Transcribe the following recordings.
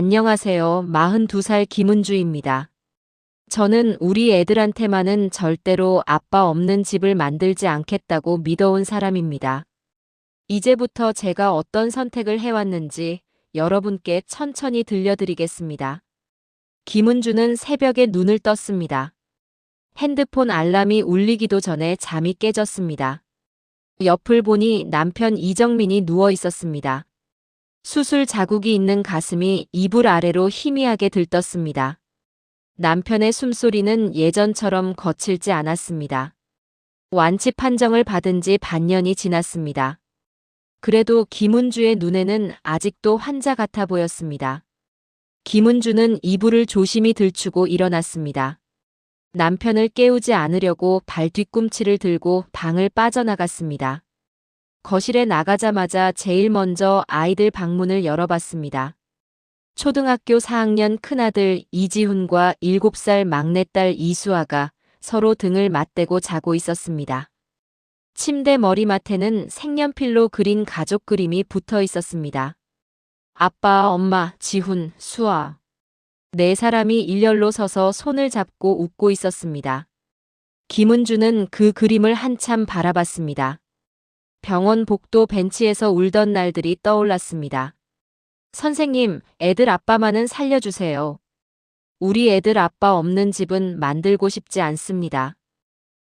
안녕하세요. 42살 김은주입니다. 저는 우리 애들한테만은 절대로 아빠 없는 집을 만들지 않겠다고 믿어온 사람입니다. 이제부터 제가 어떤 선택을 해왔는지 여러분께 천천히 들려드리겠습니다. 김은주는 새벽에 눈을 떴습니다. 핸드폰 알람이 울리기도 전에 잠이 깨졌습니다. 옆을 보니 남편 이정민이 누워 있었습니다. 수술 자국이 있는 가슴이 이불 아래로 희미하게 들떴습니다. 남편의 숨소리는 예전처럼 거칠지 않았습니다. 완치 판정을 받은 지 반년이 지났습니다. 그래도 김은주의 눈에는 아직도 환자 같아 보였습니다. 김은주는 이불을 조심히 들추고 일어났습니다. 남편을 깨우지 않으려고 발뒤꿈치를 들고 방을 빠져나갔습니다. 거실에 나가자마자 제일 먼저 아이들 방문을 열어봤습니다. 초등학교 4학년 큰아들 이지훈과 7살 막내딸 이수아가 서로 등을 맞대고 자고 있었습니다. 침대 머리맡에는 색연필로 그린 가족 그림이 붙어 있었습니다. 아빠, 엄마, 지훈, 수아. 네 사람이 일렬로 서서 손을 잡고 웃고 있었습니다. 김은주는 그 그림을 한참 바라봤습니다. 병원 복도 벤치에서 울던 날들이 떠올랐습니다. 선생님, 애들 아빠만은 살려주세요. 우리 애들 아빠 없는 집은 만들고 싶지 않습니다.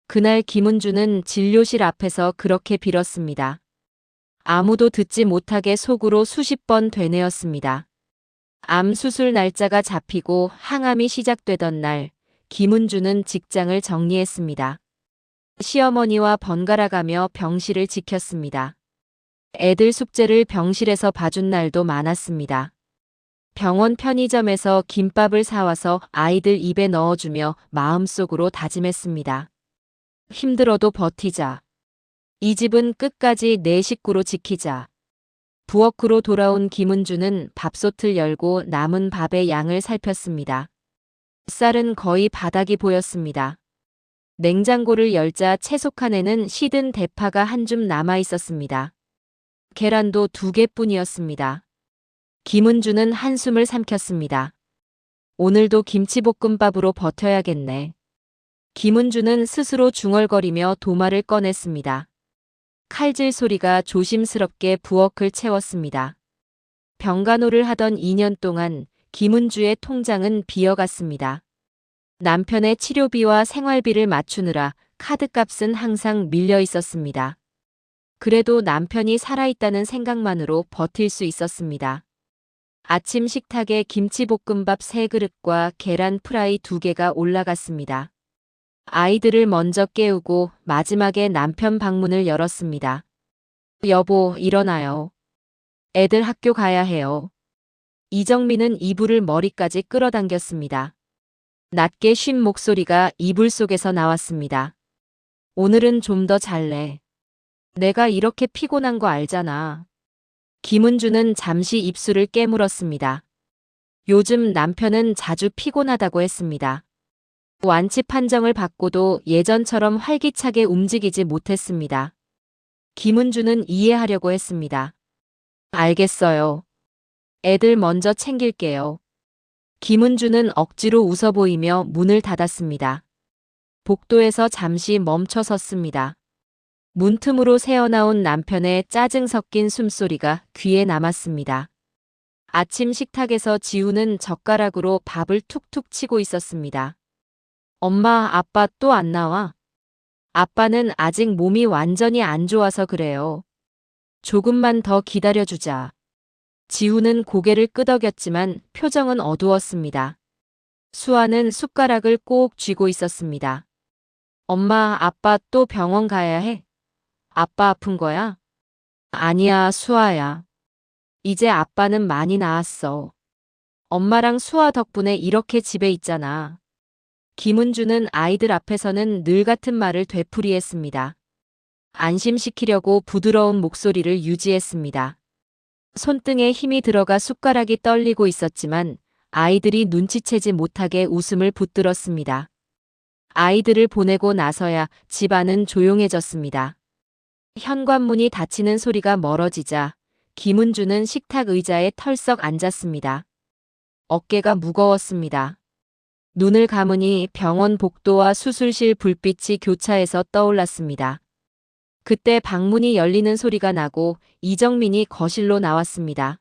그날 김은주는 진료실 앞에서 그렇게 빌었습니다. 아무도 듣지 못하게 속으로 수십 번 되뇌었습니다. 암 수술 날짜가 잡히고 항암이 시작되던 날, 김은주는 직장을 정리했습니다. 시어머니와 번갈아가며 병실을 지켰습니다. 애들 숙제를 병실에서 봐준 날도 많았습니다. 병원 편의점에서 김밥을 사와서 아이들 입에 넣어주며 마음속으로 다짐했습니다. 힘들어도 버티자. 이 집은 끝까지 내 식구로 지키자. 부엌으로 돌아온 김은주는 밥솥을 열고 남은 밥의 양을 살폈습니다. 쌀은 거의 바닥이 보였습니다. 냉장고를 열자 채소 칸에는 시든 대파가 한 줌 남아 있었습니다. 계란도 2개뿐이었습니다. 김은주는 한숨을 삼켰습니다. 오늘도 김치볶음밥으로 버텨야겠네. 김은주는 스스로 중얼거리며 도마를 꺼냈습니다. 칼질 소리가 조심스럽게 부엌을 채웠습니다. 병간호를 하던 2년 동안 김은주의 통장은 비어갔습니다. 남편의 치료비와 생활비를 맞추느라 카드값은 항상 밀려 있었습니다. 그래도 남편이 살아있다는 생각만으로 버틸 수 있었습니다. 아침 식탁에 김치볶음밥 3그릇과 계란 프라이 2개가 올라갔습니다. 아이들을 먼저 깨우고 마지막에 남편 방문을 열었습니다. 여보, 일어나요. 애들 학교 가야 해요. 이정민은 이불을 머리까지 끌어당겼습니다. 낮게 쉰 목소리가 이불 속에서 나왔습니다. 오늘은 좀 더 잘래. 내가 이렇게 피곤한 거 알잖아. 김은주는 잠시 입술을 깨물었습니다. 요즘 남편은 자주 피곤하다고 했습니다. 완치 판정을 받고도 예전처럼 활기차게 움직이지 못했습니다. 김은주는 이해하려고 했습니다. 알겠어요. 애들 먼저 챙길게요. 김은주는 억지로 웃어 보이며 문을 닫았습니다. 복도에서 잠시 멈춰 섰습니다. 문틈으로 새어나온 남편의 짜증 섞인 숨소리가 귀에 남았습니다. 아침 식탁에서 지우는 젓가락으로 밥을 툭툭 치고 있었습니다. 엄마, 아빠 또 안 나와? 아빠는 아직 몸이 완전히 안 좋아서 그래요. 조금만 더 기다려주자. 지우는 고개를 끄덕였지만 표정은 어두웠습니다. 수아는 숟가락을 꼭 쥐고 있었습니다. 엄마, 아빠 또 병원 가야 해? 아빠 아픈 거야? 아니야, 수아야. 이제 아빠는 많이 나았어. 엄마랑 수아 덕분에 이렇게 집에 있잖아. 김은주는 아이들 앞에서는 늘 같은 말을 되풀이했습니다. 안심시키려고 부드러운 목소리를 유지했습니다. 손등에 힘이 들어가 숟가락이 떨리고 있었지만 아이들이 눈치채지 못하게 웃음을 붙들었습니다. 아이들을 보내고 나서야 집안은 조용해졌습니다. 현관문이 닫히는 소리가 멀어지자 김은주는 식탁 의자에 털썩 앉았습니다. 어깨가 무거웠습니다. 눈을 감으니 병원 복도와 수술실 불빛이 교차해서 떠올랐습니다. 그때 방문이 열리는 소리가 나고 이정민이 거실로 나왔습니다.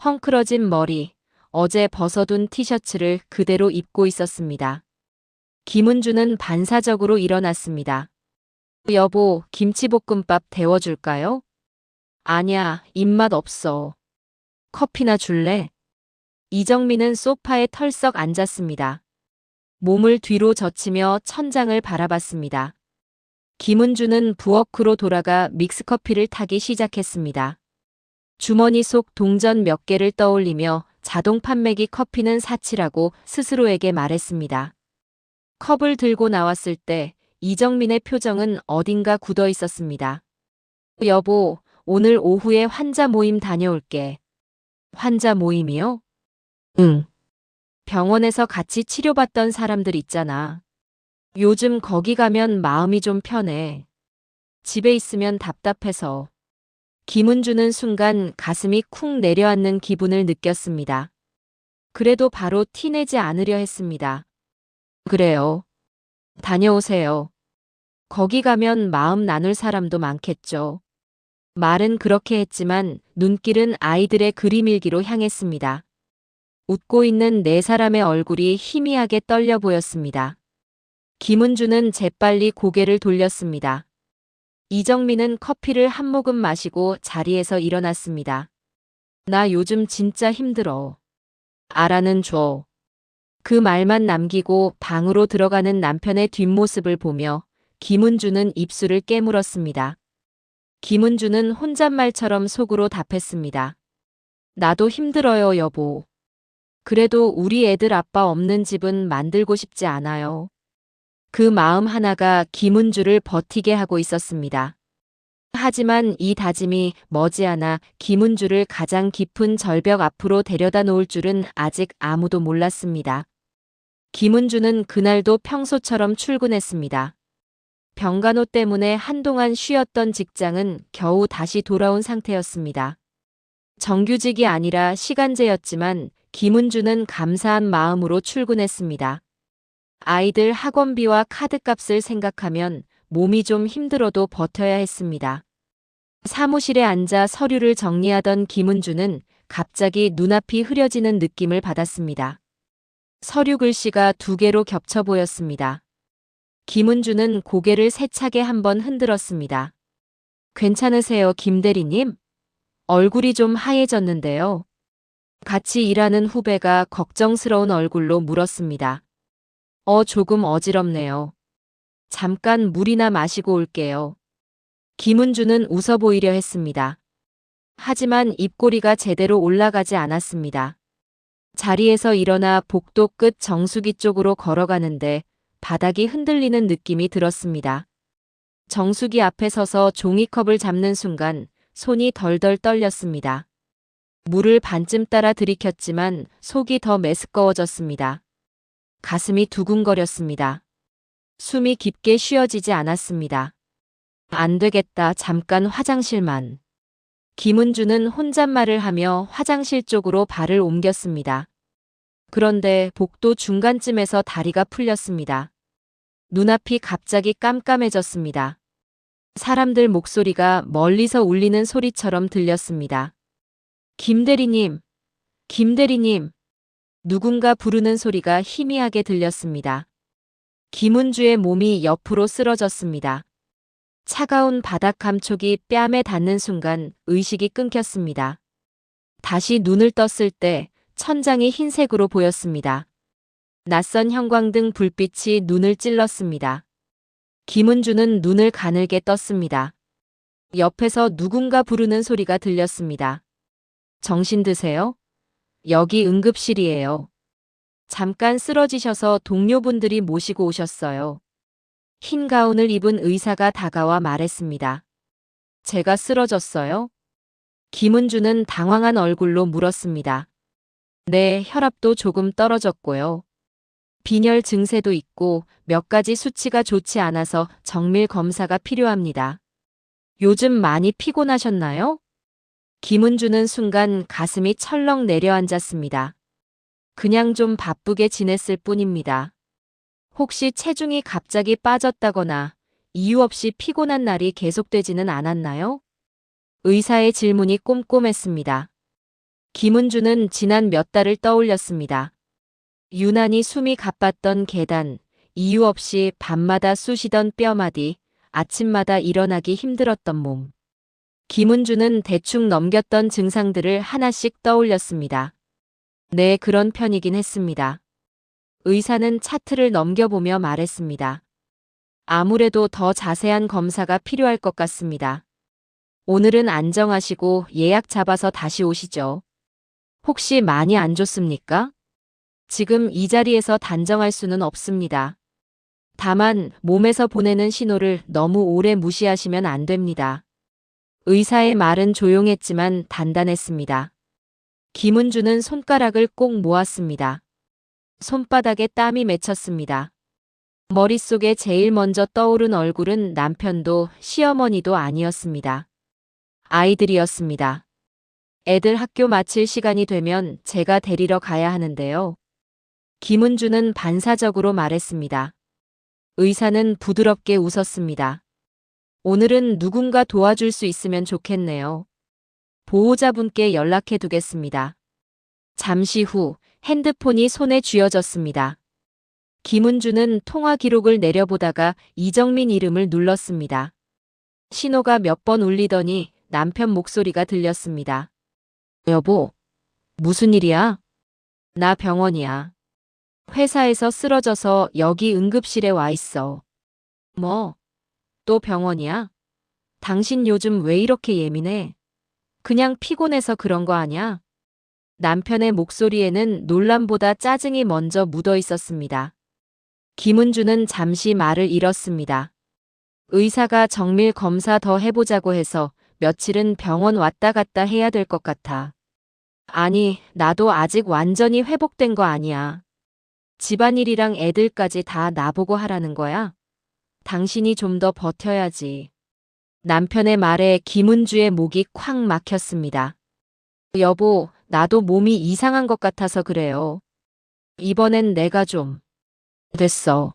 헝클어진 머리, 어제 벗어둔 티셔츠를 그대로 입고 있었습니다. 김은주는 반사적으로 일어났습니다. 여보, 김치볶음밥 데워줄까요? 아냐, 입맛 없어. 커피나 줄래? 이정민은 소파에 털썩 앉았습니다. 몸을 뒤로 젖히며 천장을 바라봤습니다. 김은주는 부엌으로 돌아가 믹스커피를 타기 시작했습니다. 주머니 속 동전 몇 개를 떠올리며 자동 판매기 커피는 사치라고 스스로에게 말했습니다. 컵을 들고 나왔을 때 이정민의 표정은 어딘가 굳어 있었습니다. 여보, 오늘 오후에 환자 모임 다녀올게. 환자 모임이요? 응. 병원에서 같이 치료받던 사람들 있잖아. 요즘 거기 가면 마음이 좀 편해. 집에 있으면 답답해서. 김은주는 순간 가슴이 쿵 내려앉는 기분을 느꼈습니다. 그래도 바로 티내지 않으려 했습니다. 그래요. 다녀오세요. 거기 가면 마음 나눌 사람도 많겠죠. 말은 그렇게 했지만 눈길은 아이들의 그림일기로 향했습니다. 웃고 있는 네 사람의 얼굴이 희미하게 떨려 보였습니다. 김은주는 재빨리 고개를 돌렸습니다. 이정민은 커피를 한 모금 마시고 자리에서 일어났습니다. 나 요즘 진짜 힘들어. 알아는 줘. 그 말만 남기고 방으로 들어가는 남편의 뒷모습을 보며 김은주는 입술을 깨물었습니다. 김은주는 혼잣말처럼 속으로 답했습니다. 나도 힘들어요, 여보. 그래도 우리 애들 아빠 없는 집은 만들고 싶지 않아요. 그 마음 하나가 김은주를 버티게 하고 있었습니다. 하지만 이 다짐이 머지않아 김은주를 가장 깊은 절벽 앞으로 데려다 놓을 줄은 아직 아무도 몰랐습니다. 김은주는 그날도 평소처럼 출근했습니다. 병간호 때문에 한동안 쉬었던 직장은 겨우 다시 돌아온 상태였습니다. 정규직이 아니라 시간제였지만 김은주는 감사한 마음으로 출근했습니다. 아이들 학원비와 카드값을 생각하면 몸이 좀 힘들어도 버텨야 했습니다. 사무실에 앉아 서류를 정리하던 김은주는 갑자기 눈앞이 흐려지는 느낌을 받았습니다. 서류 글씨가 두 개로 겹쳐 보였습니다. 김은주는 고개를 세차게 한번 흔들었습니다. 괜찮으세요, 김 대리님? 얼굴이 좀 하얘졌는데요. 같이 일하는 후배가 걱정스러운 얼굴로 물었습니다. 조금 어지럽네요. 잠깐 물이나 마시고 올게요. 김은주는 웃어 보이려 했습니다. 하지만 입꼬리가 제대로 올라가지 않았습니다. 자리에서 일어나 복도 끝 정수기 쪽으로 걸어가는데 바닥이 흔들리는 느낌이 들었습니다. 정수기 앞에 서서 종이컵을 잡는 순간 손이 덜덜 떨렸습니다. 물을 반쯤 따라 들이켰지만 속이 더 메스꺼워졌습니다. 가슴이 두근거렸습니다. 숨이 깊게 쉬어지지 않았습니다. 안 되겠다, 잠깐 화장실만. 김은주는 혼잣말을 하며 화장실 쪽으로 발을 옮겼습니다. 그런데 복도 중간쯤에서 다리가 풀렸습니다. 눈앞이 갑자기 깜깜해졌습니다. 사람들 목소리가 멀리서 울리는 소리처럼 들렸습니다. 김 대리님, 김 대리님. 누군가 부르는 소리가 희미하게 들렸습니다. 김은주의 몸이 옆으로 쓰러졌습니다. 차가운 바닥 감촉이 뺨에 닿는 순간 의식이 끊겼습니다. 다시 눈을 떴을 때 천장이 흰색으로 보였습니다. 낯선 형광등 불빛이 눈을 찔렀습니다. 김은주는 눈을 가늘게 떴습니다. 옆에서 누군가 부르는 소리가 들렸습니다. 정신 드세요? 여기 응급실이에요. 잠깐 쓰러지셔서 동료분들이 모시고 오셨어요. 흰 가운을 입은 의사가 다가와 말했습니다. 제가 쓰러졌어요? 김은주는 당황한 얼굴로 물었습니다. 네, 혈압도 조금 떨어졌고요. 빈혈 증세도 있고 몇 가지 수치가 좋지 않아서 정밀 검사가 필요합니다. 요즘 많이 피곤하셨나요? 김은주는 순간 가슴이 철렁 내려앉았습니다. 그냥 좀 바쁘게 지냈을 뿐입니다. 혹시 체중이 갑자기 빠졌다거나 이유 없이 피곤한 날이 계속되지는 않았나요? 의사의 질문이 꼼꼼했습니다. 김은주는 지난 몇 달을 떠올렸습니다. 유난히 숨이 가빴던 계단, 이유 없이 밤마다 쑤시던 뼈마디, 아침마다 일어나기 힘들었던 몸. 김은주는 대충 넘겼던 증상들을 하나씩 떠올렸습니다. 네, 그런 편이긴 했습니다. 의사는 차트를 넘겨보며 말했습니다. 아무래도 더 자세한 검사가 필요할 것 같습니다. 오늘은 안정하시고 예약 잡아서 다시 오시죠. 혹시 많이 안 좋습니까? 지금 이 자리에서 단정할 수는 없습니다. 다만 몸에서 보내는 신호를 너무 오래 무시하시면 안 됩니다. 의사의 말은 조용했지만 단단했습니다. 김은주는 손가락을 꼭 모았습니다. 손바닥에 땀이 맺혔습니다. 머릿속에 제일 먼저 떠오른 얼굴은 남편도 시어머니도 아니었습니다. 아이들이었습니다. 애들 학교 마칠 시간이 되면 제가 데리러 가야 하는데요. 김은주는 반사적으로 말했습니다. 의사는 부드럽게 웃었습니다. 오늘은 누군가 도와줄 수 있으면 좋겠네요. 보호자분께 연락해 두겠습니다. 잠시 후 핸드폰이 손에 쥐어졌습니다. 김은주는 통화 기록을 내려보다가 이정민 이름을 눌렀습니다. 신호가 몇 번 울리더니 남편 목소리가 들렸습니다. 여보, 무슨 일이야? 나 병원이야. 회사에서 쓰러져서 여기 응급실에 와 있어. 뭐, 또 병원이야? 당신 요즘 왜 이렇게 예민해? 그냥 피곤해서 그런 거 아냐? 남편의 목소리에는 놀람보다 짜증이 먼저 묻어 있었습니다. 김은주는 잠시 말을 잃었습니다. 의사가 정밀 검사 더 해보자고 해서 며칠은 병원 왔다 갔다 해야 될 것 같아. 아니, 나도 아직 완전히 회복된 거 아니야. 집안일이랑 애들까지 다 나보고 하라는 거야? 당신이 좀 더 버텨야지. 남편의 말에 김은주의 목이 콱 막혔습니다. 여보, 나도 몸이 이상한 것 같아서 그래요. 이번엔 내가 좀. 됐어.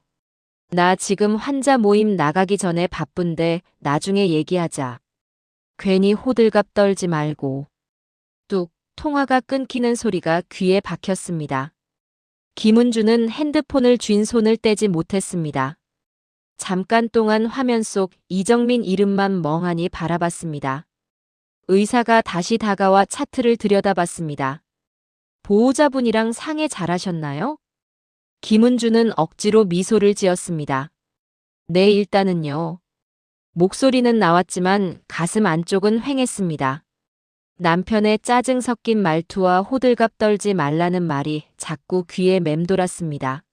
나 지금 환자 모임 나가기 전에 바쁜데 나중에 얘기하자. 괜히 호들갑 떨지 말고. 뚝, 통화가 끊기는 소리가 귀에 박혔습니다. 김은주는 핸드폰을 쥔 손을 떼지 못했습니다. 잠깐 동안 화면 속 이정민 이름만 멍하니 바라봤습니다. 의사가 다시 다가와 차트를 들여다봤습니다. 보호자분이랑 상의 잘하셨나요? 김은주는 억지로 미소를 지었습니다. 네, 일단은요. 목소리는 나왔지만 가슴 안쪽은 휑했습니다. 남편의 짜증 섞인 말투와 호들갑 떨지 말라는 말이 자꾸 귀에 맴돌았습니다.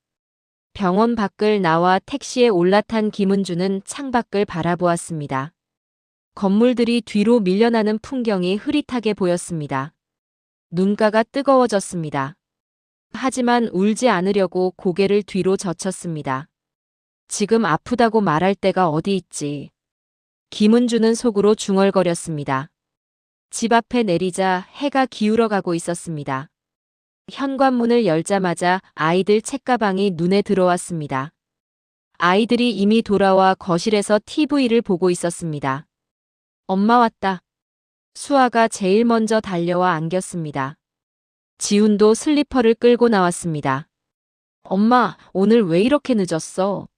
병원 밖을 나와 택시에 올라탄 김은주는 창밖을 바라보았습니다. 건물들이 뒤로 밀려나는 풍경이 흐릿하게 보였습니다. 눈가가 뜨거워졌습니다. 하지만 울지 않으려고 고개를 뒤로 젖혔습니다. 지금 아프다고 말할 때가 어디 있지. 김은주는 속으로 중얼거렸습니다. 집 앞에 내리자 해가 기울어 가고 있었습니다. 현관문을 열자마자 아이들 책가방이 눈에 들어왔습니다. 아이들이 이미 돌아와 거실에서 TV를 보고 있었습니다. 엄마 왔다. 수아가 제일 먼저 달려와 안겼습니다. 지훈도 슬리퍼를 끌고 나왔습니다. 엄마, 오늘 왜 이렇게 늦었어?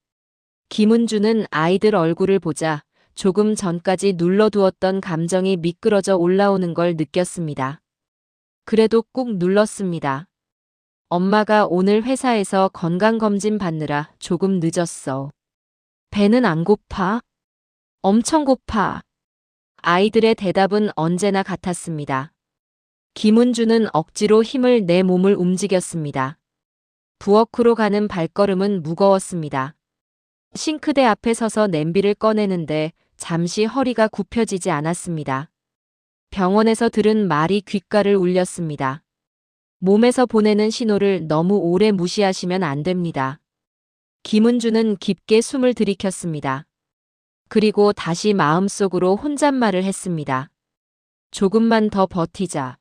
김은주는 아이들 얼굴을 보자 조금 전까지 눌러두었던 감정이 미끄러져 올라오는 걸 느꼈습니다. 그래도 꾹 눌렀습니다. 엄마가 오늘 회사에서 건강검진 받느라 조금 늦었어. 배는 안 고파? 엄청 고파. 아이들의 대답은 언제나 같았습니다. 김은주는 억지로 힘을 내 몸을 움직였습니다. 부엌으로 가는 발걸음은 무거웠습니다. 싱크대 앞에 서서 냄비를 꺼내는데 잠시 허리가 굽혀지지 않았습니다. 병원에서 들은 말이 귓가를 울렸습니다. 몸에서 보내는 신호를 너무 오래 무시하시면 안 됩니다. 김은주는 깊게 숨을 들이켰습니다. 그리고 다시 마음속으로 혼잣말을 했습니다. 조금만 더 버티자.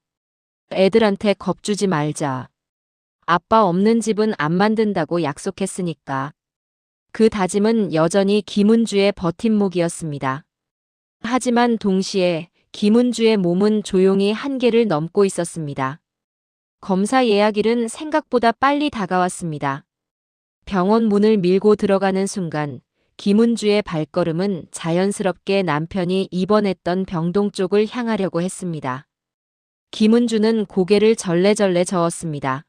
애들한테 겁주지 말자. 아빠 없는 집은 안 만든다고 약속했으니까. 그 다짐은 여전히 김은주의 버팀목이었습니다. 하지만 동시에 김은주의 몸은 조용히 한계를 넘고 있었습니다. 검사 예약일은 생각보다 빨리 다가왔습니다. 병원 문을 밀고 들어가는 순간 김은주의 발걸음은 자연스럽게 남편이 입원했던 병동 쪽을 향하려고 했습니다. 김은주는 고개를 절레절레 저었습니다.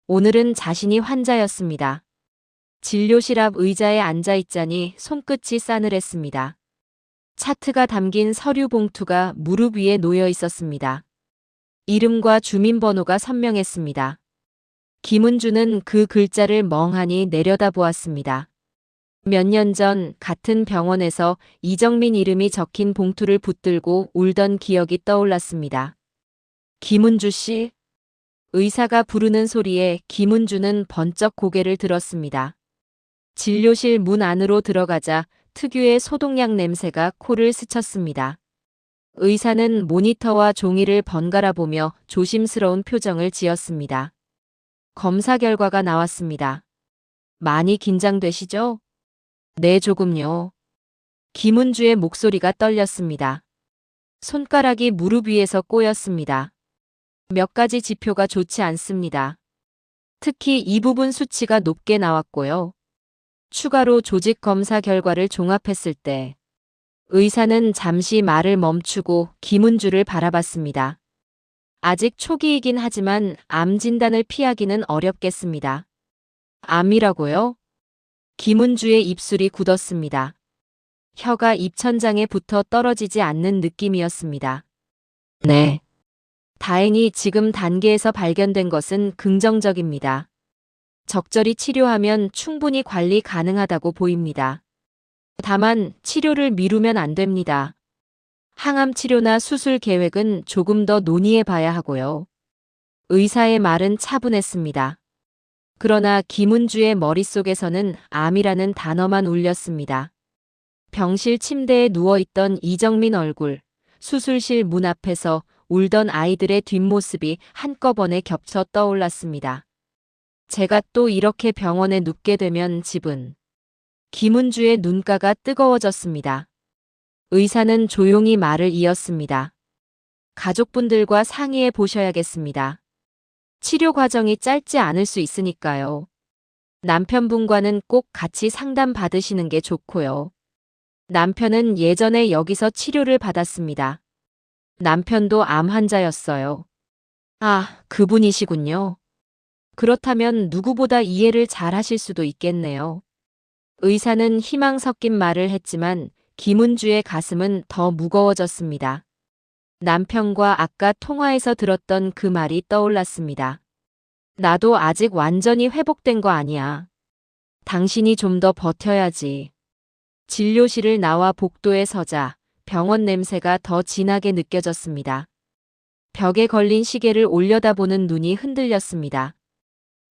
오늘은 자신이 환자였습니다. 진료실 앞 의자에 앉아 있자니 손끝이 싸늘했습니다. 차트가 담긴 서류 봉투가 무릎 위에 놓여 있었습니다. 이름과 주민번호가 선명했습니다. 김은주는 그 글자를 멍하니 내려다보았습니다. 몇 년 전 같은 병원에서 이정민 이름이 적힌 봉투를 붙들고 울던 기억이 떠올랐습니다. 김은주 씨? 의사가 부르는 소리에 김은주는 번쩍 고개를 들었습니다. 진료실 문 안으로 들어가자 특유의 소독약 냄새가 코를 스쳤습니다. 의사는 모니터와 종이를 번갈아 보며 조심스러운 표정을 지었습니다. 검사 결과가 나왔습니다. 많이 긴장되시죠? 네, 조금요. 김은주의 목소리가 떨렸습니다. 손가락이 무릎 위에서 꼬였습니다. 몇 가지 지표가 좋지 않습니다. 특히 이 부분 수치가 높게 나왔고요. 추가로 조직 검사 결과를 종합했을 때 의사는 잠시 말을 멈추고 김은주를 바라봤습니다. 아직 초기이긴 하지만 암 진단을 피하기는 어렵겠습니다. 암이라고요? 김은주의 입술이 굳었습니다. 혀가 입천장에 붙어 떨어지지 않는 느낌이었습니다. 네. 다행히 지금 단계에서 발견된 것은 긍정적입니다. 적절히 치료하면 충분히 관리 가능하다고 보입니다. 다만 치료를 미루면 안 됩니다. 항암 치료나 수술 계획은 조금 더 논의해 봐야 하고요. 의사의 말은 차분했습니다. 그러나 김은주의 머릿속에서는 암이라는 단어만 울렸습니다. 병실 침대에 누워있던 이정민 얼굴, 수술실 문 앞에서 울던 아이들의 뒷모습이 한꺼번에 겹쳐 떠올랐습니다. 제가 또 이렇게 병원에 눕게 되면 집은... 김은주의 눈가가 뜨거워졌습니다. 의사는 조용히 말을 이었습니다. 가족분들과 상의해 보셔야겠습니다. 치료 과정이 짧지 않을 수 있으니까요. 남편분과는 꼭 같이 상담 받으시는 게 좋고요. 남편은 예전에 여기서 치료를 받았습니다. 남편도 암 환자였어요. 아, 그분이시군요. 그렇다면 누구보다 이해를 잘 하실 수도 있겠네요. 의사는 희망 섞인 말을 했지만 김은주의 가슴은 더 무거워졌습니다. 남편과 아까 통화에서 들었던 그 말이 떠올랐습니다. 나도 아직 완전히 회복된 거 아니야. 당신이 좀 더 버텨야지. 진료실을 나와 복도에 서자 병원 냄새가 더 진하게 느껴졌습니다. 벽에 걸린 시계를 올려다보는 눈이 흔들렸습니다.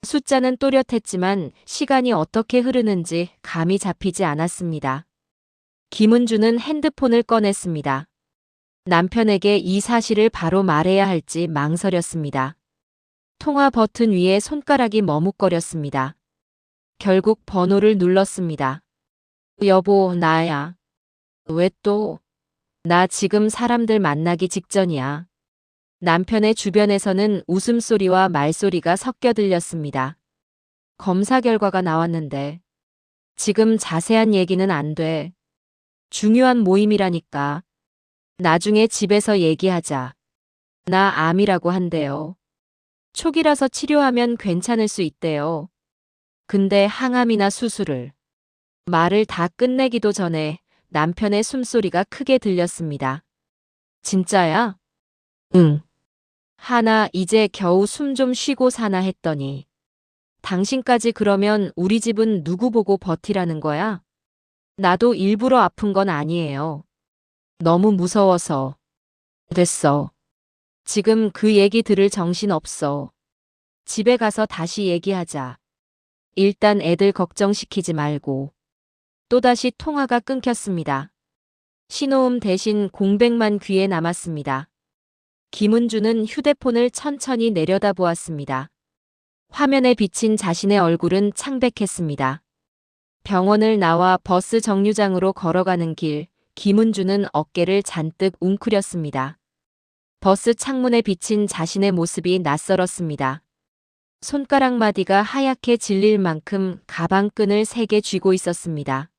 숫자는 또렷했지만 시간이 어떻게 흐르는지 감이 잡히지 않았습니다. 김은주는 핸드폰을 꺼냈습니다. 남편에게 이 사실을 바로 말해야 할지 망설였습니다. 통화 버튼 위에 손가락이 머뭇거렸습니다. 결국 번호를 눌렀습니다. 여보, 나야. 왜 또? 나 지금 사람들 만나기 직전이야. 남편의 주변에서는 웃음소리와 말소리가 섞여 들렸습니다. 검사 결과가 나왔는데 지금 자세한 얘기는 안 돼. 중요한 모임이라니까. 나중에 집에서 얘기하자. 나 암이라고 한대요. 초기라서 치료하면 괜찮을 수 있대요. 근데 항암이나 수술을. 말을 다 끝내기도 전에 남편의 숨소리가 크게 들렸습니다. 진짜야? 응. 하나 이제 겨우 숨 좀 쉬고 사나 했더니 당신까지 그러면 우리 집은 누구 보고 버티라는 거야? 나도 일부러 아픈 건 아니에요. 너무 무서워서. 됐어. 지금 그 얘기 들을 정신 없어. 집에 가서 다시 얘기하자. 일단 애들 걱정시키지 말고. 또다시 통화가 끊겼습니다. 신호음 대신 공백만 귀에 남았습니다. 김은주는 휴대폰을 천천히 내려다보았습니다. 화면에 비친 자신의 얼굴은 창백했습니다. 병원을 나와 버스 정류장으로 걸어가는 길, 김은주는 어깨를 잔뜩 웅크렸습니다. 버스 창문에 비친 자신의 모습이 낯설었습니다. 손가락 마디가 하얗게 질릴 만큼 가방끈을 3개 쥐고 있었습니다.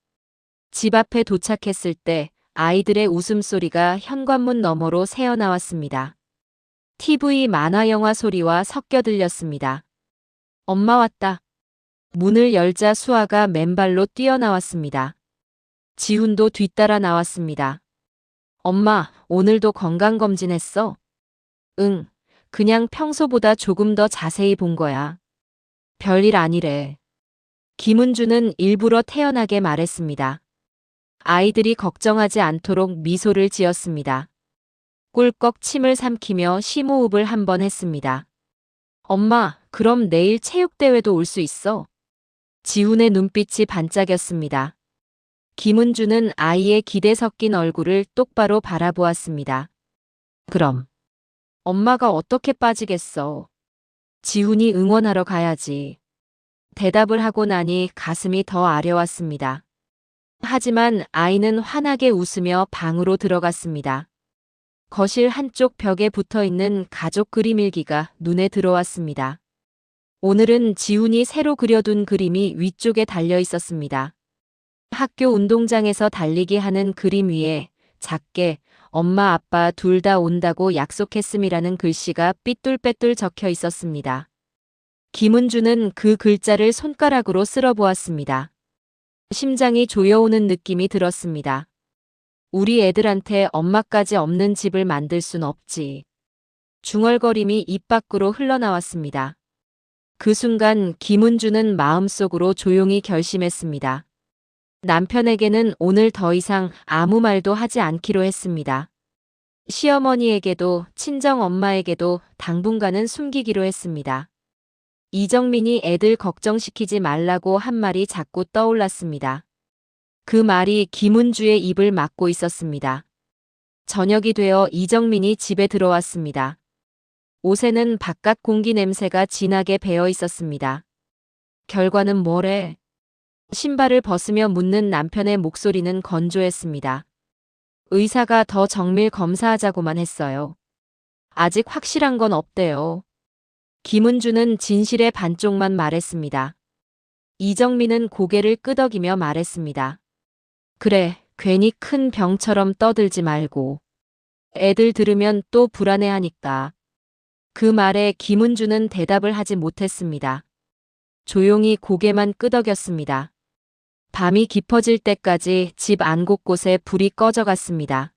집 앞에 도착했을 때 아이들의 웃음소리가 현관문 너머로 새어나왔습니다. TV 만화 영화 소리와 섞여 들렸습니다. 엄마 왔다. 문을 열자 수아가 맨발로 뛰어나왔습니다. 지훈도 뒤따라 나왔습니다. 엄마, 오늘도 건강검진했어? 응, 그냥 평소보다 조금 더 자세히 본 거야. 별일 아니래. 김은주는 일부러 태연하게 말했습니다. 아이들이 걱정하지 않도록 미소를 지었습니다. 꿀꺽 침을 삼키며 심호흡을 한번 했습니다. 엄마, 그럼 내일 체육대회도 올 수 있어? 지훈의 눈빛이 반짝였습니다. 김은주는 아이의 기대 섞인 얼굴을 똑바로 바라보았습니다. 그럼 엄마가 어떻게 빠지겠어? 지훈이 응원하러 가야지. 대답을 하고 나니 가슴이 더 아려왔습니다. 하지만 아이는 환하게 웃으며 방으로 들어갔습니다. 거실 한쪽 벽에 붙어있는 가족 그림 일기가 눈에 들어왔습니다. 오늘은 지훈이 새로 그려둔 그림이 위쪽에 달려 있었습니다. 학교 운동장에서 달리기 하는 그림 위에 작게 엄마 아빠 둘 다 온다고 약속했음이라는 글씨가 삐뚤빼뚤 적혀 있었습니다. 김은주는 그 글자를 손가락으로 쓸어보았습니다. 심장이 조여오는 느낌이 들었습니다. 우리 애들한테 엄마까지 없는 집을 만들 순 없지. 중얼거림이 입 밖으로 흘러나왔습니다. 그 순간 김은주는 마음속으로 조용히 결심했습니다. 남편에게는 오늘 더 이상 아무 말도 하지 않기로 했습니다. 시어머니에게도 친정 엄마에게도 당분간은 숨기기로 했습니다. 이정민이 애들 걱정시키지 말라고 한 말이 자꾸 떠올랐습니다. 그 말이 김은주의 입을 막고 있었습니다. 저녁이 되어 이정민이 집에 들어왔습니다. 옷에는 바깥 공기 냄새가 진하게 배어 있었습니다. 결과는 뭐래? 신발을 벗으며 묻는 남편의 목소리는 건조했습니다. 의사가 더 정밀 검사하자고만 했어요. 아직 확실한 건 없대요. 김은주는 진실의 반쪽만 말했습니다. 이정민은 고개를 끄덕이며 말했습니다. 그래, 괜히 큰 병처럼 떠들지 말고. 애들 들으면 또 불안해하니까. 그 말에 김은주는 대답을 하지 못했습니다. 조용히 고개만 끄덕였습니다. 밤이 깊어질 때까지 집 안 곳곳에 불이 꺼져갔습니다.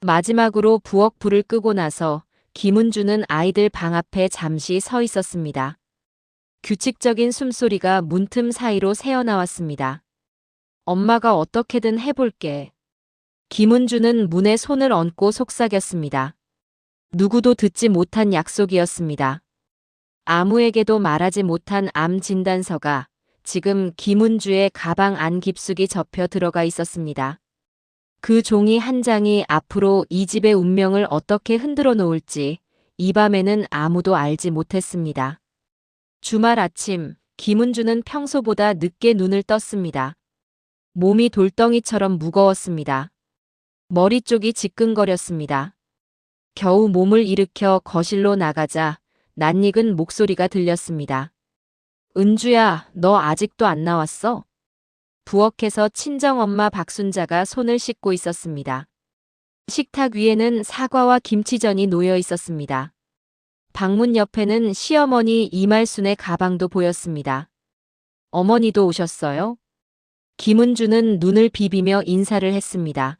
마지막으로 부엌 불을 끄고 나서 김은주는 아이들 방 앞에 잠시 서 있었습니다. 규칙적인 숨소리가 문틈 사이로 새어나왔습니다. 엄마가 어떻게든 해볼게. 김은주는 문에 손을 얹고 속삭였습니다. 누구도 듣지 못한 약속이었습니다. 아무에게도 말하지 못한 암 진단서가 지금 김은주의 가방 안 깊숙이 접혀 들어가 있었습니다. 그 종이 한 장이 앞으로 이 집의 운명을 어떻게 흔들어 놓을지 이 밤에는 아무도 알지 못했습니다. 주말 아침, 김은주는 평소보다 늦게 눈을 떴습니다. 몸이 돌덩이처럼 무거웠습니다. 머리 쪽이 지끈거렸습니다. 겨우 몸을 일으켜 거실로 나가자 낯익은 목소리가 들렸습니다. 은주야, 너 아직도 안 나왔어? 부엌에서 친정엄마 박순자가 손을 씻고 있었습니다. 식탁 위에는 사과와 김치전이 놓여 있었습니다. 방문 옆에는 시어머니 이말순의 가방도 보였습니다. 어머니도 오셨어요? 김은주는 눈을 비비며 인사를 했습니다.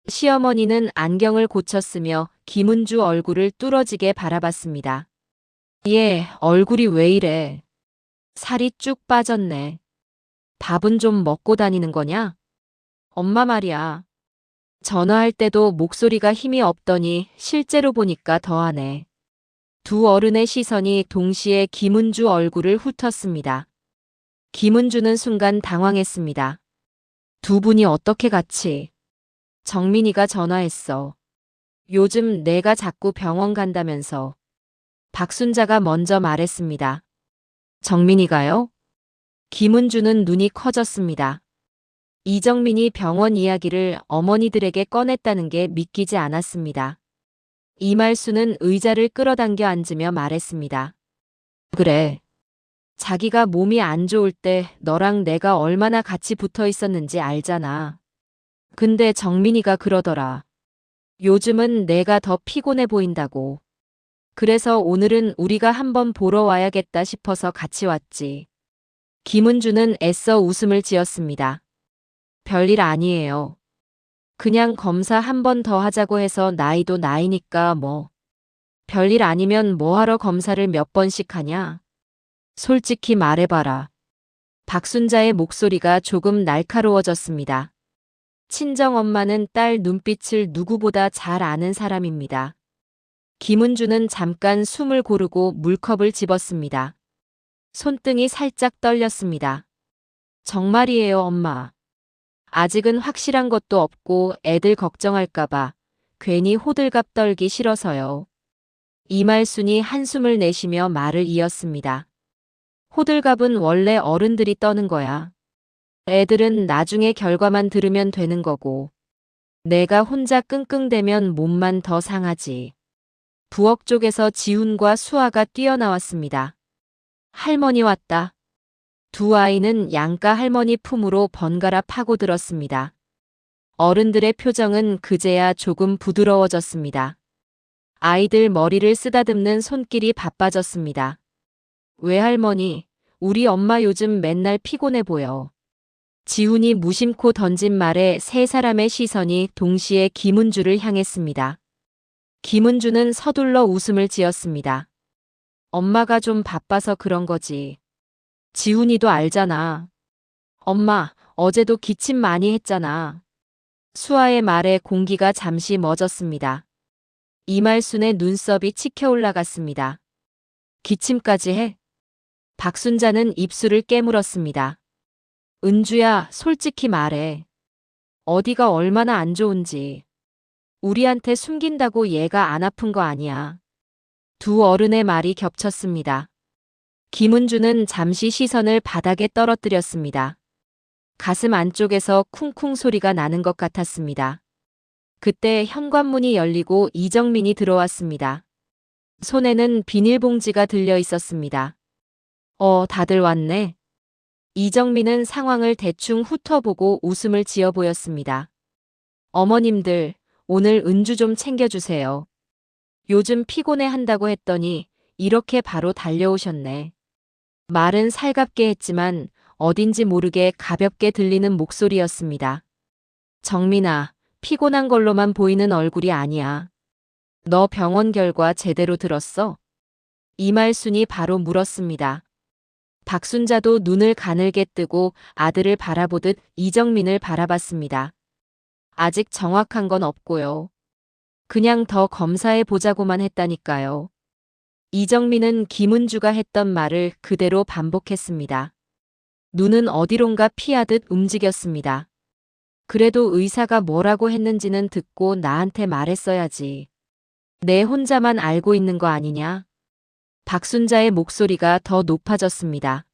시어머니는 안경을 고쳤으며 김은주 얼굴을 뚫어지게 바라봤습니다. 얘 얼굴이 왜 이래? 살이 쭉 빠졌네. 밥은 좀 먹고 다니는 거냐? 엄마 말이야. 전화할 때도 목소리가 힘이 없더니 실제로 보니까 더하네. 두 어른의 시선이 동시에 김은주 얼굴을 훑었습니다. 김은주는 순간 당황했습니다. 두 분이 어떻게 같이? 정민이가 전화했어. 요즘 내가 자꾸 병원 간다면서. 박순자가 먼저 말했습니다. 정민이가요? 김은주는 눈이 커졌습니다. 이정민이 병원 이야기를 어머니들에게 꺼냈다는 게 믿기지 않았습니다. 이말수는 의자를 끌어당겨 앉으며 말했습니다. 그래. 자기가 몸이 안 좋을 때 너랑 내가 얼마나 같이 붙어 있었는지 알잖아. 근데 정민이가 그러더라. 요즘은 내가 더 피곤해 보인다고. 그래서 오늘은 우리가 한번 보러 와야겠다 싶어서 같이 왔지. 김은주는 애써 웃음을 지었습니다. 별일 아니에요. 그냥 검사 한 번 더 하자고 해서 나이도 나이니까 뭐. 별일 아니면 뭐하러 검사를 몇 번씩 하냐? 솔직히 말해봐라. 박순자의 목소리가 조금 날카로워졌습니다. 친정엄마는 딸 눈빛을 누구보다 잘 아는 사람입니다. 김은주는 잠깐 숨을 고르고 물컵을 집었습니다. 손등이 살짝 떨렸습니다. 정말이에요, 엄마. 아직은 확실한 것도 없고 애들 걱정할까봐 괜히 호들갑 떨기 싫어서요. 이말순이 한숨을 내쉬며 말을 이었습니다. 호들갑은 원래 어른들이 떠는 거야. 애들은 나중에 결과만 들으면 되는 거고. 내가 혼자 끙끙대면 몸만 더 상하지. 부엌 쪽에서 지훈과 수아가 뛰어나왔습니다. 할머니 왔다. 두 아이는 양가 할머니 품으로 번갈아 파고들었습니다. 어른들의 표정은 그제야 조금 부드러워졌습니다. 아이들 머리를 쓰다듬는 손길이 바빠졌습니다. 외할머니, 우리 엄마 요즘 맨날 피곤해 보여. 지훈이 무심코 던진 말에 세 사람의 시선이 동시에 김은주를 향했습니다. 김은주는 서둘러 웃음을 지었습니다. 엄마가 좀 바빠서 그런 거지. 지훈이도 알잖아. 엄마, 어제도 기침 많이 했잖아. 수아의 말에 공기가 잠시 멎었습니다. 이말순의 눈썹이 치켜 올라갔습니다. 기침까지 해? 박순자는 입술을 깨물었습니다. 은주야, 솔직히 말해. 어디가 얼마나 안 좋은지. 우리한테 숨긴다고 얘가 안 아픈 거 아니야. 두 어른의 말이 겹쳤습니다. 김은주는 잠시 시선을 바닥에 떨어뜨렸습니다. 가슴 안쪽에서 쿵쿵 소리가 나는 것 같았습니다. 그때 현관문이 열리고 이정민이 들어왔습니다. 손에는 비닐봉지가 들려 있었습니다. 다들 왔네. 이정민은 상황을 대충 훑어보고 웃음을 지어 보였습니다. 어머님들, 오늘 은주 좀 챙겨주세요. 요즘 피곤해 한다고 했더니 이렇게 바로 달려오셨네. 말은 살갑게 했지만 어딘지 모르게 가볍게 들리는 목소리였습니다. 정민아, 피곤한 걸로만 보이는 얼굴이 아니야. 너 병원 결과 제대로 들었어? 이말순이 바로 물었습니다. 박순자도 눈을 가늘게 뜨고 아들을 바라보듯 이정민을 바라봤습니다. 아직 정확한 건 없고요. 그냥 더 검사해 보자고만 했다니까요. 이정민은 김은주가 했던 말을 그대로 반복했습니다. 눈은 어디론가 피하듯 움직였습니다. 그래도 의사가 뭐라고 했는지는 듣고 나한테 말했어야지. 내 혼자만 알고 있는 거 아니냐? 박순자의 목소리가 더 높아졌습니다.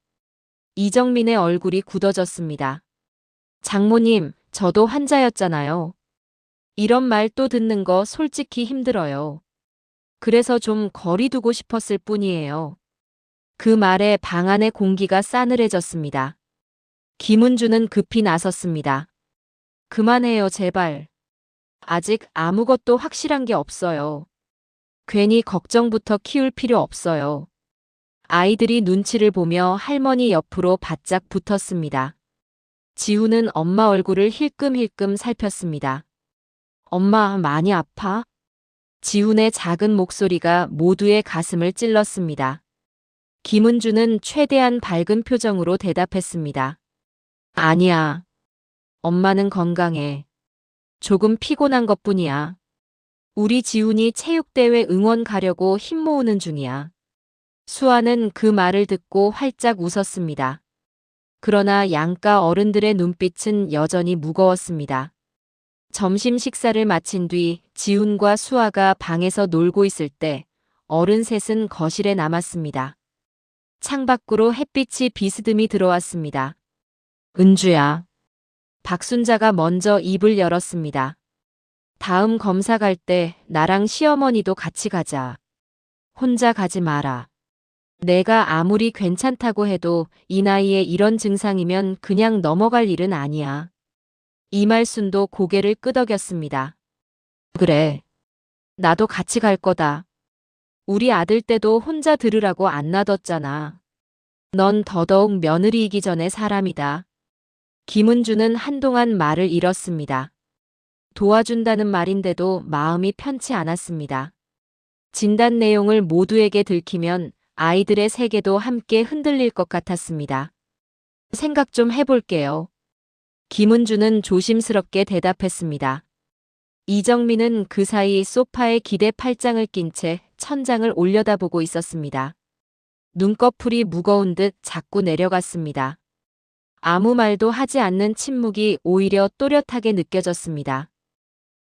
이정민의 얼굴이 굳어졌습니다. 장모님, 저도 환자였잖아요. 이런 말 또 듣는 거 솔직히 힘들어요. 그래서 좀 거리 두고 싶었을 뿐이에요. 그 말에 방 안의 공기가 싸늘해졌습니다. 김은주는 급히 나섰습니다. 그만해요, 제발. 아직 아무것도 확실한 게 없어요. 괜히 걱정부터 키울 필요 없어요. 아이들이 눈치를 보며 할머니 옆으로 바짝 붙었습니다. 지훈은 엄마 얼굴을 힐끔힐끔 살폈습니다. 엄마 많이 아파? 지훈의 작은 목소리가 모두의 가슴을 찔렀습니다. 김은주는 최대한 밝은 표정으로 대답했습니다. 아니야. 엄마는 건강해. 조금 피곤한 것뿐이야. 우리 지훈이 체육대회 응원 가려고 힘 모으는 중이야. 수아는 그 말을 듣고 활짝 웃었습니다. 그러나 양가 어른들의 눈빛은 여전히 무거웠습니다. 점심 식사를 마친 뒤 지훈과 수아가 방에서 놀고 있을 때 어른 셋은 거실에 남았습니다. 창밖으로 햇빛이 비스듬히 들어왔습니다. 은주야. 박순자가 먼저 입을 열었습니다. 다음 검사 갈 때 나랑 시어머니도 같이 가자. 혼자 가지 마라. 내가 아무리 괜찮다고 해도 이 나이에 이런 증상이면 그냥 넘어갈 일은 아니야. 이말순도 고개를 끄덕였습니다. 그래. 나도 같이 갈 거다. 우리 아들 때도 혼자 들으라고 안 놔뒀잖아. 넌 더더욱 며느리이기 전에 사람이다. 김은주는 한동안 말을 잃었습니다. 도와준다는 말인데도 마음이 편치 않았습니다. 진단 내용을 모두에게 들키면 아이들의 세계도 함께 흔들릴 것 같았습니다. 생각 좀 해볼게요. 김은주는 조심스럽게 대답했습니다. 이정민은 그 사이 소파에 기대 팔짱을 낀 채 천장을 올려다보고 있었습니다. 눈꺼풀이 무거운 듯 자꾸 내려갔습니다. 아무 말도 하지 않는 침묵이 오히려 또렷하게 느껴졌습니다.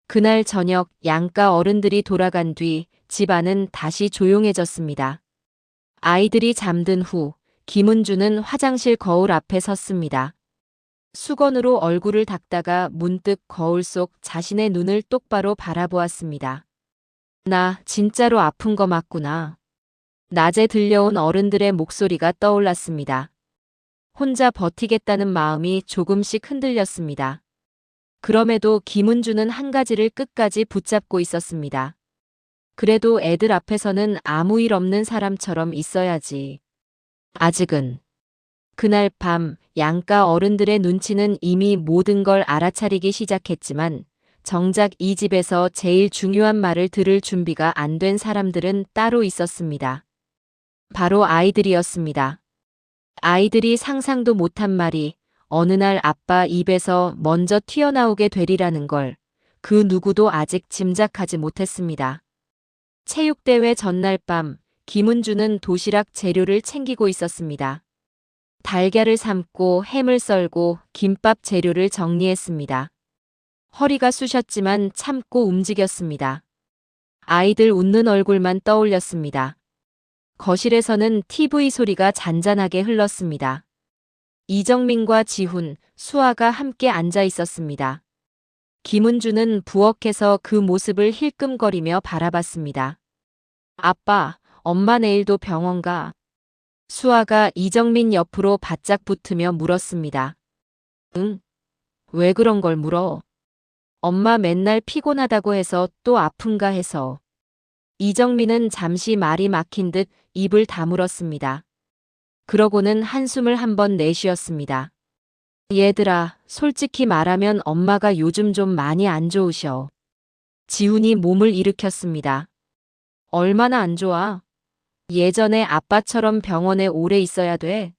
그날 저녁 양가 어른들이 돌아간 뒤 집안은 다시 조용해졌습니다. 아이들이 잠든 후 김은주는 화장실 거울 앞에 섰습니다. 수건으로 얼굴을 닦다가 문득 거울 속 자신의 눈을 똑바로 바라보았습니다. 나 진짜로 아픈 거 맞구나. 낮에 들려온 어른들의 목소리가 떠올랐습니다. 혼자 버티겠다는 마음이 조금씩 흔들렸습니다. 그럼에도 김은주는 한 가지를 끝까지 붙잡고 있었습니다. 그래도 애들 앞에서는 아무 일 없는 사람처럼 있어야지. 아직은. 그날 밤 양가 어른들의 눈치는 이미 모든 걸 알아차리기 시작했지만 정작 이 집에서 제일 중요한 말을 들을 준비가 안 된 사람들은 따로 있었습니다. 바로 아이들이었습니다. 아이들이 상상도 못한 말이 어느 날 아빠 입에서 먼저 튀어나오게 되리라는 걸 그 누구도 아직 짐작하지 못했습니다. 체육대회 전날 밤 김은주는 도시락 재료를 챙기고 있었습니다. 달걀을 삶고 햄을 썰고 김밥 재료를 정리했습니다. 허리가 쑤셨지만 참고 움직였습니다. 아이들 웃는 얼굴만 떠올렸습니다. 거실에서는 TV 소리가 잔잔하게 흘렀습니다. 이정민과 지훈, 수아가 함께 앉아 있었습니다. 김은주는 부엌에서 그 모습을 힐끔거리며 바라봤습니다. 아빠, 엄마 내일도 병원 가. 수아가 이정민 옆으로 바짝 붙으며 물었습니다. 응? 왜 그런 걸 물어? 엄마 맨날 피곤하다고 해서 또 아픈가 해서. 이정민은 잠시 말이 막힌 듯 입을 다물었습니다. 그러고는 한숨을 한번 내쉬었습니다. 얘들아, 솔직히 말하면 엄마가 요즘 좀 많이 안 좋으셔. 지훈이 몸을 일으켰습니다. 얼마나 안 좋아? 예전에 아빠처럼 병원에 오래 있어야 돼.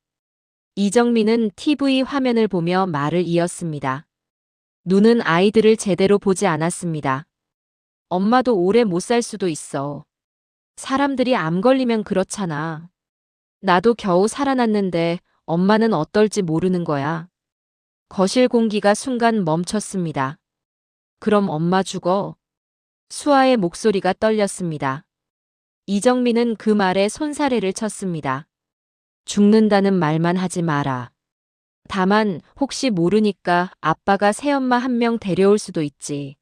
이정민은 TV 화면을 보며 말을 이었습니다. 눈은 아이들을 제대로 보지 않았습니다. 엄마도 오래 못 살 수도 있어. 사람들이 암 걸리면 그렇잖아. 나도 겨우 살아났는데 엄마는 어떨지 모르는 거야. 거실 공기가 순간 멈췄습니다. 그럼 엄마 죽어? 수아의 목소리가 떨렸습니다. 이정민은 그 말에 손사래를 쳤습니다. 죽는다는 말만 하지 마라. 다만 혹시 모르니까 아빠가 새엄마 한 명 데려올 수도 있지.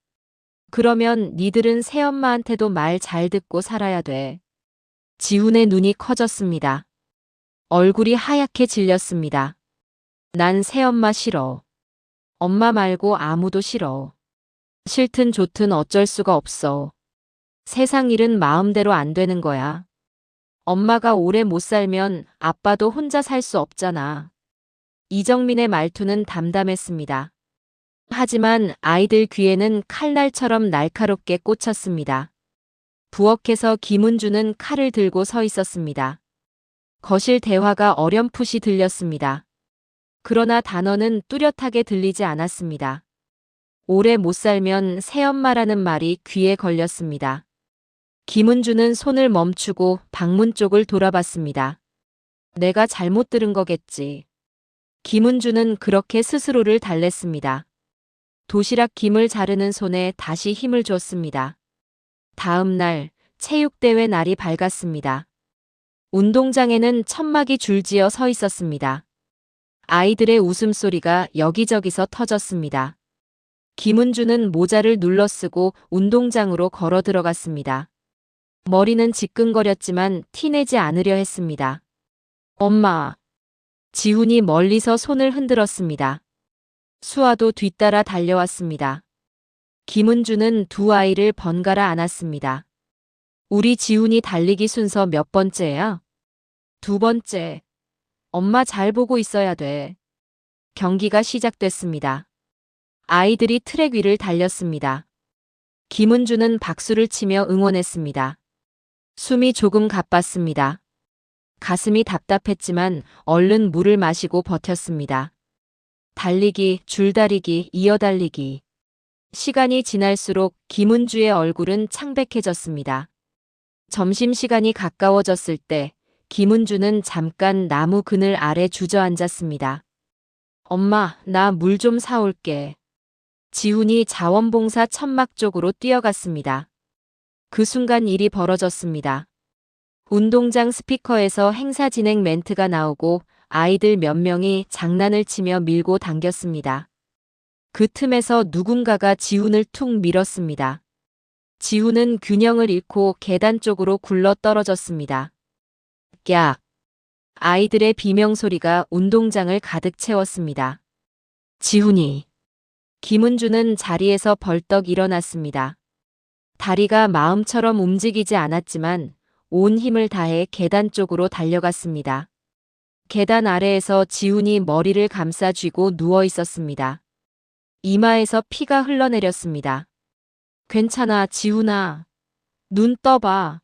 그러면 니들은 새엄마한테도 말 잘 듣고 살아야 돼. 지훈의 눈이 커졌습니다. 얼굴이 하얗게 질렸습니다. 난 새엄마 싫어. 엄마 말고 아무도 싫어. 싫든 좋든 어쩔 수가 없어. 세상 일은 마음대로 안 되는 거야. 엄마가 오래 못 살면 아빠도 혼자 살 수 없잖아. 이정민의 말투는 담담했습니다. 하지만 아이들 귀에는 칼날처럼 날카롭게 꽂혔습니다. 부엌에서 김은주는 칼을 들고 서 있었습니다. 거실 대화가 어렴풋이 들렸습니다. 그러나 단어는 뚜렷하게 들리지 않았습니다. 오래 못 살면 새엄마라는 말이 귀에 걸렸습니다. 김은주는 손을 멈추고 방문 쪽을 돌아봤습니다. 내가 잘못 들은 거겠지. 김은주는 그렇게 스스로를 달랬습니다. 도시락 김을 자르는 손에 다시 힘을 줬습니다. 다음 날 체육대회 날이 밝았습니다. 운동장에는 천막이 줄지어 서 있었습니다. 아이들의 웃음소리가 여기저기서 터졌습니다. 김은주는 모자를 눌러쓰고 운동장으로 걸어 들어갔습니다. 머리는 지끈거렸지만 티내지 않으려 했습니다. 엄마. 지훈이 멀리서 손을 흔들었습니다. 수아도 뒤따라 달려왔습니다. 김은주는 두 아이를 번갈아 안았습니다. 우리 지훈이 달리기 순서 몇 번째야? 두 번째. 엄마 잘 보고 있어야 돼. 경기가 시작됐습니다. 아이들이 트랙 위를 달렸습니다. 김은주는 박수를 치며 응원했습니다. 숨이 조금 가빴습니다. 가슴이 답답했지만 얼른 물을 마시고 버텼습니다. 달리기, 줄다리기, 이어달리기. 시간이 지날수록 김은주의 얼굴은 창백해졌습니다. 점심시간이 가까워졌을 때 김은주는 잠깐 나무 그늘 아래 주저앉았습니다. 엄마, 나 물 좀 사올게. 지훈이 자원봉사 천막 쪽으로 뛰어갔습니다. 그 순간 일이 벌어졌습니다. 운동장 스피커에서 행사 진행 멘트가 나오고 아이들 몇 명이 장난을 치며 밀고 당겼습니다. 그 틈에서 누군가가 지훈을 툭 밀었습니다. 지훈은 균형을 잃고 계단 쪽으로 굴러 떨어졌습니다. 깍! 아이들의 비명소리가 운동장을 가득 채웠습니다. 지훈이. 김은주는 자리에서 벌떡 일어났습니다. 다리가 마음처럼 움직이지 않았지만 온 힘을 다해 계단 쪽으로 달려갔습니다. 계단 아래에서 지훈이 머리를 감싸 쥐고 누워 있었습니다. 이마에서 피가 흘러내렸습니다. 괜찮아, 지훈아. 눈 떠봐.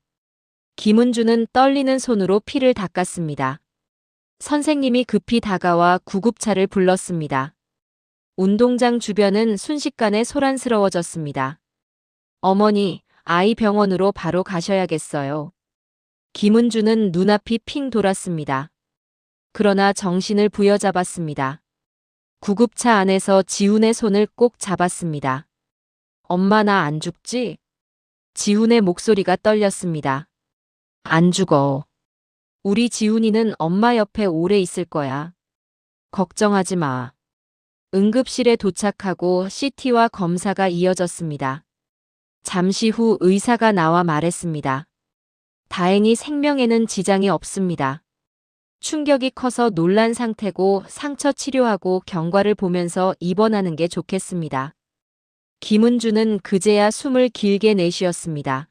김은주는 떨리는 손으로 피를 닦았습니다. 선생님이 급히 다가와 구급차를 불렀습니다. 운동장 주변은 순식간에 소란스러워졌습니다. 어머니, 아이 병원으로 바로 가셔야겠어요. 김은주는 눈앞이 핑 돌았습니다. 그러나 정신을 부여잡았습니다. 구급차 안에서 지훈의 손을 꼭 잡았습니다. 엄마 나 안 죽지? 지훈의 목소리가 떨렸습니다. 안 죽어. 우리 지훈이는 엄마 옆에 오래 있을 거야. 걱정하지 마. 응급실에 도착하고 CT와 검사가 이어졌습니다. 잠시 후 의사가 나와 말했습니다. 다행히 생명에는 지장이 없습니다. 충격이 커서 놀란 상태고 상처 치료하고 경과를 보면서 입원하는 게 좋겠습니다. 김은주는 그제야 숨을 길게 내쉬었습니다.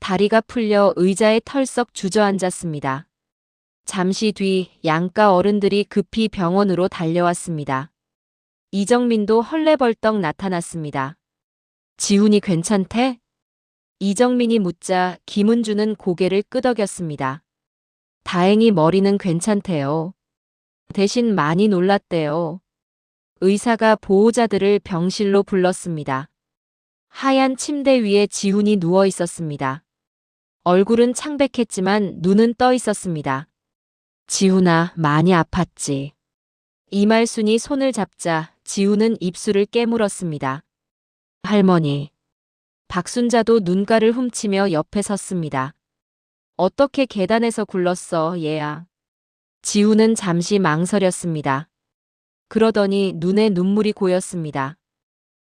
다리가 풀려 의자에 털썩 주저앉았습니다. 잠시 뒤 양가 어른들이 급히 병원으로 달려왔습니다. 이정민도 헐레벌떡 나타났습니다. 지훈이 괜찮대? 이정민이 묻자 김은주는 고개를 끄덕였습니다. 다행히 머리는 괜찮대요. 대신 많이 놀랐대요. 의사가 보호자들을 병실로 불렀습니다. 하얀 침대 위에 지훈이 누워 있었습니다. 얼굴은 창백했지만 눈은 떠 있었습니다. 지훈아, 많이 아팠지? 이말순이 손을 잡자 지훈은 입술을 깨물었습니다. 할머니. 박순자도 눈가를 훔치며 옆에 섰습니다. 어떻게 계단에서 굴렀어, 얘야. 지훈은 잠시 망설였습니다. 그러더니 눈에 눈물이 고였습니다.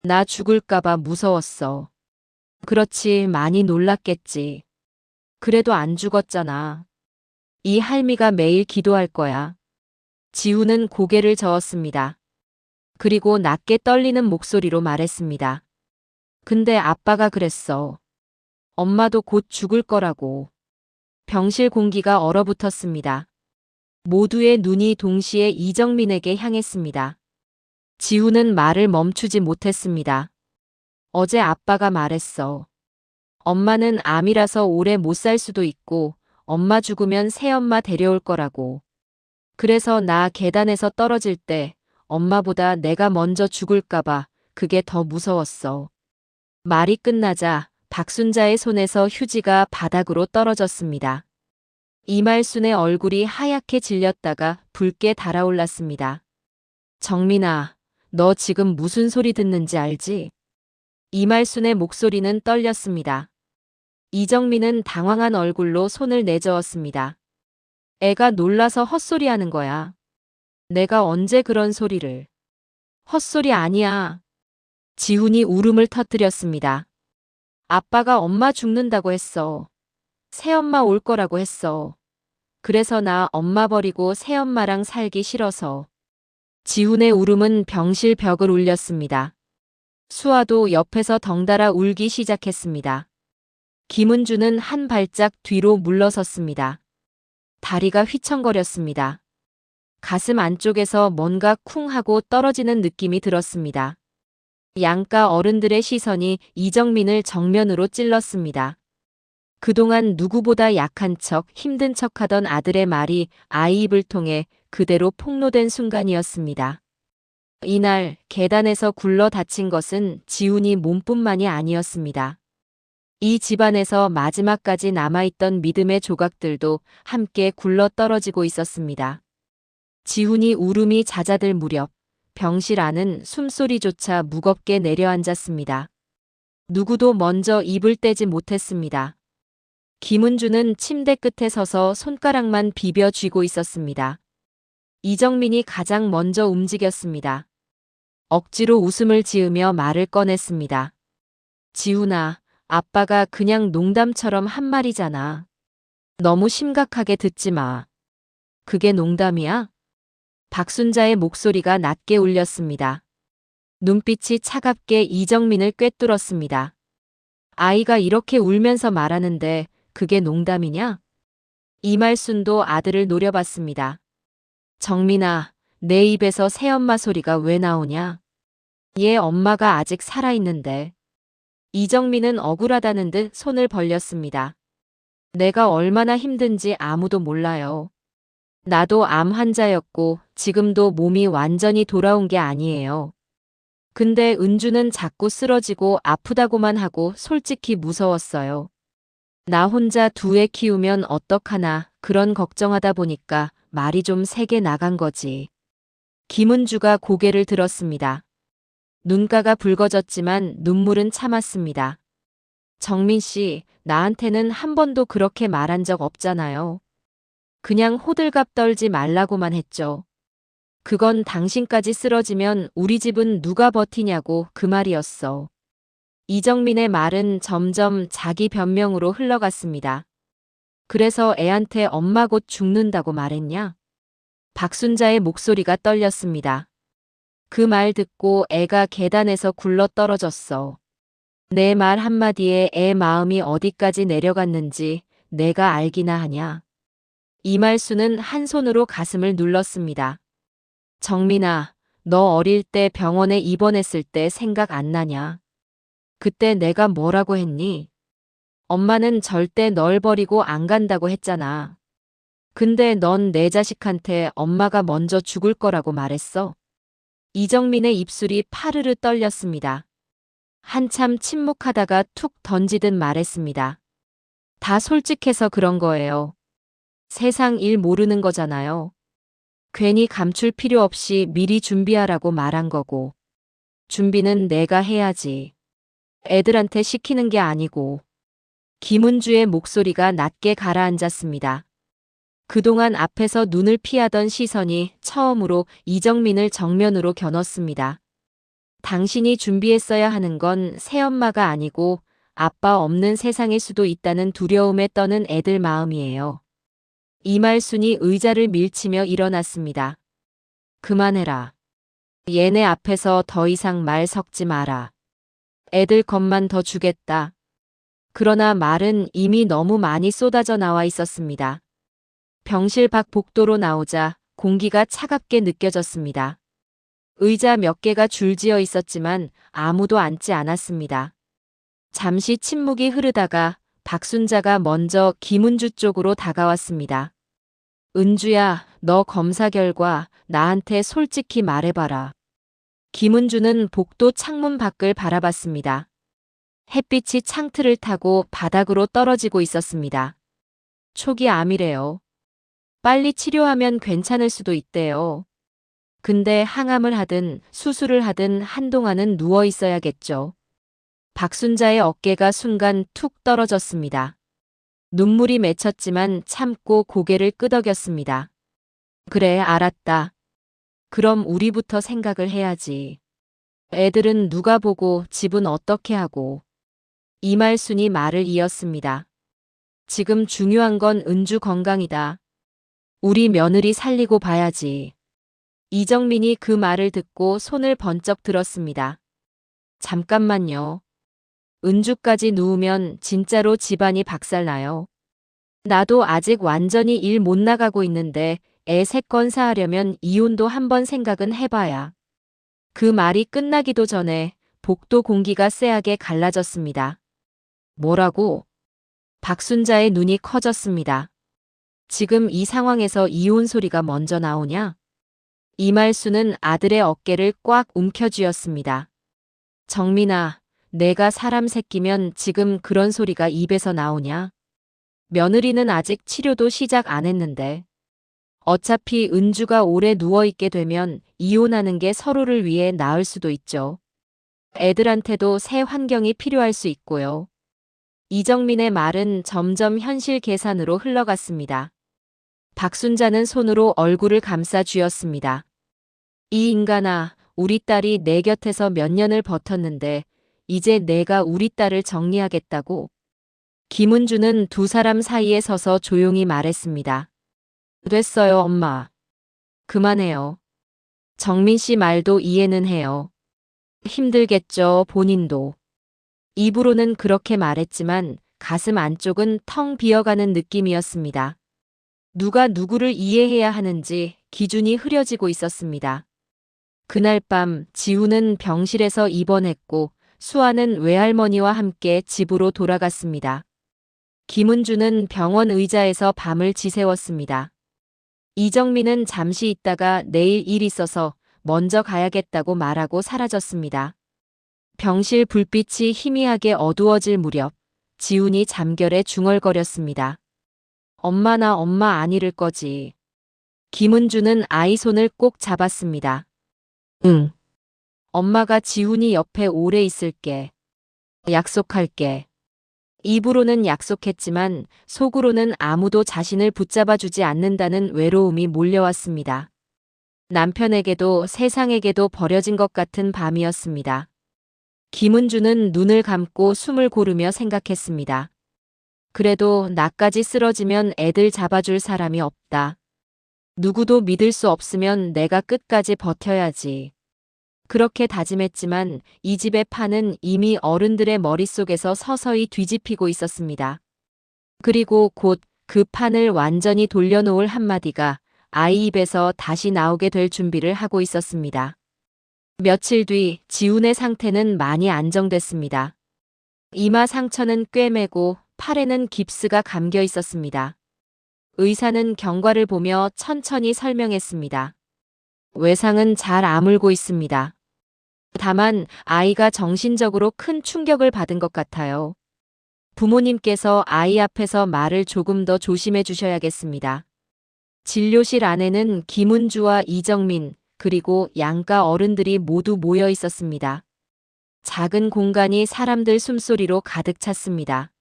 나 죽을까봐 무서웠어. 그렇지, 많이 놀랐겠지. 그래도 안 죽었잖아. 이 할미가 매일 기도할 거야. 지훈은 고개를 저었습니다. 그리고 낮게 떨리는 목소리로 말했습니다. 근데 아빠가 그랬어. 엄마도 곧 죽을 거라고. 병실 공기가 얼어붙었습니다. 모두의 눈이 동시에 이정민에게 향했습니다. 지훈은 말을 멈추지 못했습니다. 어제 아빠가 말했어. 엄마는 암이라서 오래 못 살 수도 있고 엄마 죽으면 새엄마 데려올 거라고. 그래서 나 계단에서 떨어질 때 엄마보다 내가 먼저 죽을까봐 그게 더 무서웠어. 말이 끝나자 박순자의 손에서 휴지가 바닥으로 떨어졌습니다. 이말순의 얼굴이 하얗게 질렸다가 붉게 달아올랐습니다. 정민아, 너 지금 무슨 소리 듣는지 알지? 이말순의 목소리는 떨렸습니다. 이정민은 당황한 얼굴로 손을 내저었습니다. 애가 놀라서 헛소리하는 거야. 내가 언제 그런 소리를. 헛소리 아니야. 지훈이 울음을 터뜨렸습니다. 아빠가 엄마 죽는다고 했어. 새엄마 올 거라고 했어. 그래서 나 엄마 버리고 새엄마랑 살기 싫어서. 지훈의 울음은 병실 벽을 울렸습니다. 수아도 옆에서 덩달아 울기 시작했습니다. 김은주는 한 발짝 뒤로 물러섰습니다. 다리가 휘청거렸습니다. 가슴 안쪽에서 뭔가 쿵 하고 떨어지는 느낌이 들었습니다. 양가 어른들의 시선이 이정민을 정면으로 찔렀습니다. 그동안 누구보다 약한 척, 힘든 척하던 아들의 말이 아이 입을 통해 그대로 폭로된 순간이었습니다. 이날 계단에서 굴러 다친 것은 지훈이 몸뿐만이 아니었습니다. 이 집안에서 마지막까지 남아있던 믿음의 조각들도 함께 굴러 떨어지고 있었습니다. 지훈이 울음이 잦아들 무렵 병실 안은 숨소리조차 무겁게 내려앉았습니다. 누구도 먼저 입을 떼지 못했습니다. 김은주는 침대 끝에 서서 손가락만 비벼 쥐고 있었습니다. 이정민이 가장 먼저 움직였습니다. 억지로 웃음을 지으며 말을 꺼냈습니다. 지훈아, 아빠가 그냥 농담처럼 한 말이잖아. 너무 심각하게 듣지 마. 그게 농담이야? 박순자의 목소리가 낮게 울렸습니다. 눈빛이 차갑게 이정민을 꿰뚫었습니다. 아이가 이렇게 울면서 말하는데 그게 농담이냐? 이말순도 아들을 노려봤습니다. 정민아, 내 입에서 새엄마 소리가 왜 나오냐? 얘 엄마가 아직 살아있는데. 이정민은 억울하다는 듯 손을 벌렸습니다. 내가 얼마나 힘든지 아무도 몰라요. 나도 암 환자였고 지금도 몸이 완전히 돌아온 게 아니에요. 근데 은주는 자꾸 쓰러지고 아프다고만 하고 솔직히 무서웠어요. 나 혼자 두 애 키우면 어떡하나 그런 걱정하다 보니까 말이 좀 세게 나간 거지. 김은주가 고개를 들었습니다. 눈가가 붉어졌지만 눈물은 참았습니다. 정민 씨, 나한테는 한 번도 그렇게 말한 적 없잖아요. 그냥 호들갑 떨지 말라고만 했죠. 그건 당신까지 쓰러지면 우리 집은 누가 버티냐고 그 말이었어. 이정민의 말은 점점 자기 변명으로 흘러갔습니다. 그래서 애한테 엄마 곧 죽는다고 말했냐? 박순자의 목소리가 떨렸습니다. 그 말 듣고 애가 계단에서 굴러 떨어졌어. 내 말 한마디에 애 마음이 어디까지 내려갔는지 내가 알기나 하냐. 이말수는 한 손으로 가슴을 눌렀습니다. 정민아, 너 어릴 때 병원에 입원했을 때 생각 안 나냐? 그때 내가 뭐라고 했니? 엄마는 절대 널 버리고 안 간다고 했잖아. 근데 넌 내 자식한테 엄마가 먼저 죽을 거라고 말했어. 이정민의 입술이 파르르 떨렸습니다. 한참 침묵하다가 툭 던지듯 말했습니다. 다 솔직해서 그런 거예요. 세상 일 모르는 거잖아요. 괜히 감출 필요 없이 미리 준비하라고 말한 거고. 준비는 내가 해야지. 애들한테 시키는 게 아니고. 김은주의 목소리가 낮게 가라앉았습니다. 그동안 앞에서 눈을 피하던 시선이 처음으로 이정민을 정면으로 겨눴습니다. 당신이 준비했어야 하는 건 새엄마가 아니고 아빠 없는 세상일 수도 있다는 두려움에 떠는 애들 마음이에요. 이말순이 의자를 밀치며 일어났습니다. 그만해라. 얘네 앞에서 더 이상 말 섞지 마라. 애들 것만 더 주겠다. 그러나 말은 이미 너무 많이 쏟아져 나와 있었습니다. 병실 밖 복도로 나오자 공기가 차갑게 느껴졌습니다. 의자 몇 개가 줄지어 있었지만 아무도 앉지 않았습니다. 잠시 침묵이 흐르다가 박순자가 먼저 김은주 쪽으로 다가왔습니다. 은주야, 너 검사 결과 나한테 솔직히 말해봐라. 김은주는 복도 창문 밖을 바라봤습니다. 햇빛이 창틀을 타고 바닥으로 떨어지고 있었습니다. 초기 암이래요. 빨리 치료하면 괜찮을 수도 있대요. 근데 항암을 하든 수술을 하든 한동안은 누워 있어야겠죠. 박순자의 어깨가 순간 툭 떨어졌습니다. 눈물이 맺혔지만 참고 고개를 끄덕였습니다. 그래, 알았다. 그럼 우리부터 생각을 해야지. 애들은 누가 보고 집은 어떻게 하고. 이말순이 말을 이었습니다. 지금 중요한 건 은주 건강이다. 우리 며느리 살리고 봐야지. 이정민이 그 말을 듣고 손을 번쩍 들었습니다. 잠깐만요. 은주까지 누우면 진짜로 집안이 박살나요. 나도 아직 완전히 일 못 나가고 있는데 애 3건 사하려면 이혼도 한번 생각은 해봐야. 그 말이 끝나기도 전에 복도 공기가 쎄하게 갈라졌습니다. 뭐라고? 박순자의 눈이 커졌습니다. 지금 이 상황에서 이혼 소리가 먼저 나오냐? 이말수는 아들의 어깨를 꽉 움켜쥐었습니다. 정민아, 내가 사람 새끼면 지금 그런 소리가 입에서 나오냐? 며느리는 아직 치료도 시작 안 했는데. 어차피 은주가 오래 누워있게 되면 이혼하는 게 서로를 위해 나을 수도 있죠. 애들한테도 새 환경이 필요할 수 있고요. 이정민의 말은 점점 현실 계산으로 흘러갔습니다. 박순자는 손으로 얼굴을 감싸 쥐었습니다. 이 인간아, 우리 딸이 내 곁에서 몇 년을 버텼는데 이제 내가 우리 딸을 정리하겠다고? 김은주는 두 사람 사이에 서서 조용히 말했습니다. 됐어요, 엄마. 그만해요. 정민 씨 말도 이해는 해요. 힘들겠죠, 본인도. 입으로는 그렇게 말했지만 가슴 안쪽은 텅 비어가는 느낌이었습니다. 누가 누구를 이해해야 하는지 기준이 흐려지고 있었습니다. 그날 밤 지우는 병실에서 입원했고 수아는 외할머니와 함께 집으로 돌아갔습니다. 김은주는 병원 의자에서 밤을 지새웠습니다. 이정민은 잠시 있다가 내일 일 있어서 먼저 가야겠다고 말하고 사라졌습니다. 병실 불빛이 희미하게 어두워질 무렵 지훈이 잠결에 중얼거렸습니다. 엄마, 나 엄마 안 잃을 거지. 김은주는 아이 손을 꼭 잡았습니다. 응. 엄마가 지훈이 옆에 오래 있을게. 약속할게. 입으로는 약속했지만 속으로는 아무도 자신을 붙잡아주지 않는다는 외로움이 몰려왔습니다. 남편에게도 세상에게도 버려진 것 같은 밤이었습니다. 김은주는 눈을 감고 숨을 고르며 생각했습니다. 그래도 나까지 쓰러지면 애들 잡아줄 사람이 없다. 누구도 믿을 수 없으면 내가 끝까지 버텨야지. 그렇게 다짐했지만 이 집의 판은 이미 어른들의 머릿속에서 서서히 뒤집히고 있었습니다. 그리고 곧 그 판을 완전히 돌려놓을 한마디가 아이 입에서 다시 나오게 될 준비를 하고 있었습니다. 며칠 뒤 지훈의 상태는 많이 안정됐습니다. 이마 상처는 꿰매고 팔에는 깁스가 감겨 있었습니다. 의사는 경과를 보며 천천히 설명했습니다. 외상은 잘 아물고 있습니다. 다만 아이가 정신적으로 큰 충격을 받은 것 같아요. 부모님께서 아이 앞에서 말을 조금 더 조심해 주셔야겠습니다. 진료실 안에는 김은주와 이정민 그리고 양가 어른들이 모두 모여 있었습니다. 작은 공간이 사람들 숨소리로 가득 찼습니다.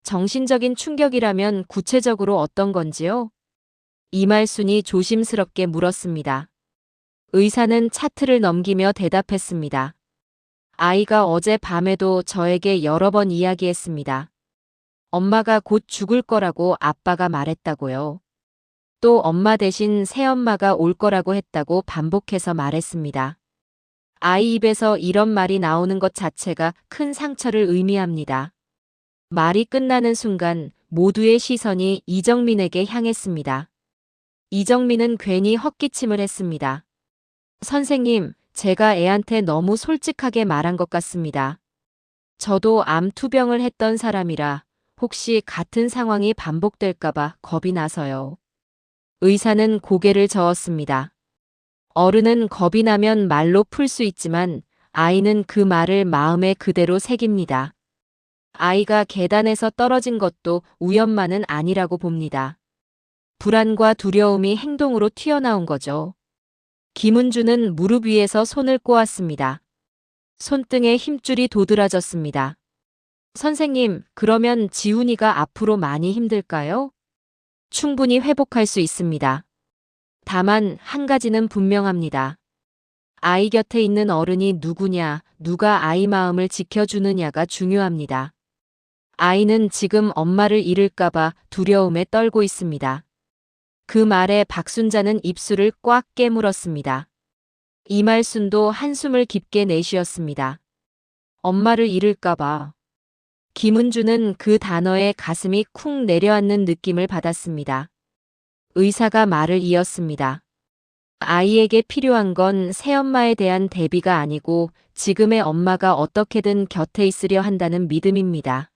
정신적인 충격이라면 구체적으로 어떤 건지요? 이말순이 조심스럽게 물었습니다. 의사는 차트를 넘기며 대답했습니다. 아이가 어제 밤에도 저에게 여러 번 이야기했습니다. 엄마가 곧 죽을 거라고 아빠가 말했다고요. 또 엄마 대신 새엄마가 올 거라고 했다고 반복해서 말했습니다. 아이 입에서 이런 말이 나오는 것 자체가 큰 상처를 의미합니다. 말이 끝나는 순간 모두의 시선이 이정민에게 향했습니다. 이정민은 괜히 헛기침을 했습니다. 선생님, 제가 애한테 너무 솔직하게 말한 것 같습니다. 저도 암 투병을 했던 사람이라 혹시 같은 상황이 반복될까봐 겁이 나서요. 의사는 고개를 저었습니다. 어른은 겁이 나면 말로 풀 수 있지만 아이는 그 말을 마음에 그대로 새깁니다. 아이가 계단에서 떨어진 것도 우연만은 아니라고 봅니다. 불안과 두려움이 행동으로 튀어나온 거죠. 김은주는 무릎 위에서 손을 꼬았습니다. 손등에 힘줄이 도드라졌습니다. 선생님, 그러면 지훈이가 앞으로 많이 힘들까요? 충분히 회복할 수 있습니다. 다만 한 가지는 분명합니다. 아이 곁에 있는 어른이 누구냐, 누가 아이 마음을 지켜주느냐가 중요합니다. 아이는 지금 엄마를 잃을까봐 두려움에 떨고 있습니다. 그 말에 박순자는 입술을 꽉 깨물었습니다. 이말순도 한숨을 깊게 내쉬었습니다. 엄마를 잃을까봐. 김은주는 그 단어에 가슴이 쿵 내려앉는 느낌을 받았습니다. 의사가 말을 이었습니다. 아이에게 필요한 건 새엄마에 대한 대비가 아니고 지금의 엄마가 어떻게든 곁에 있으려 한다는 믿음입니다.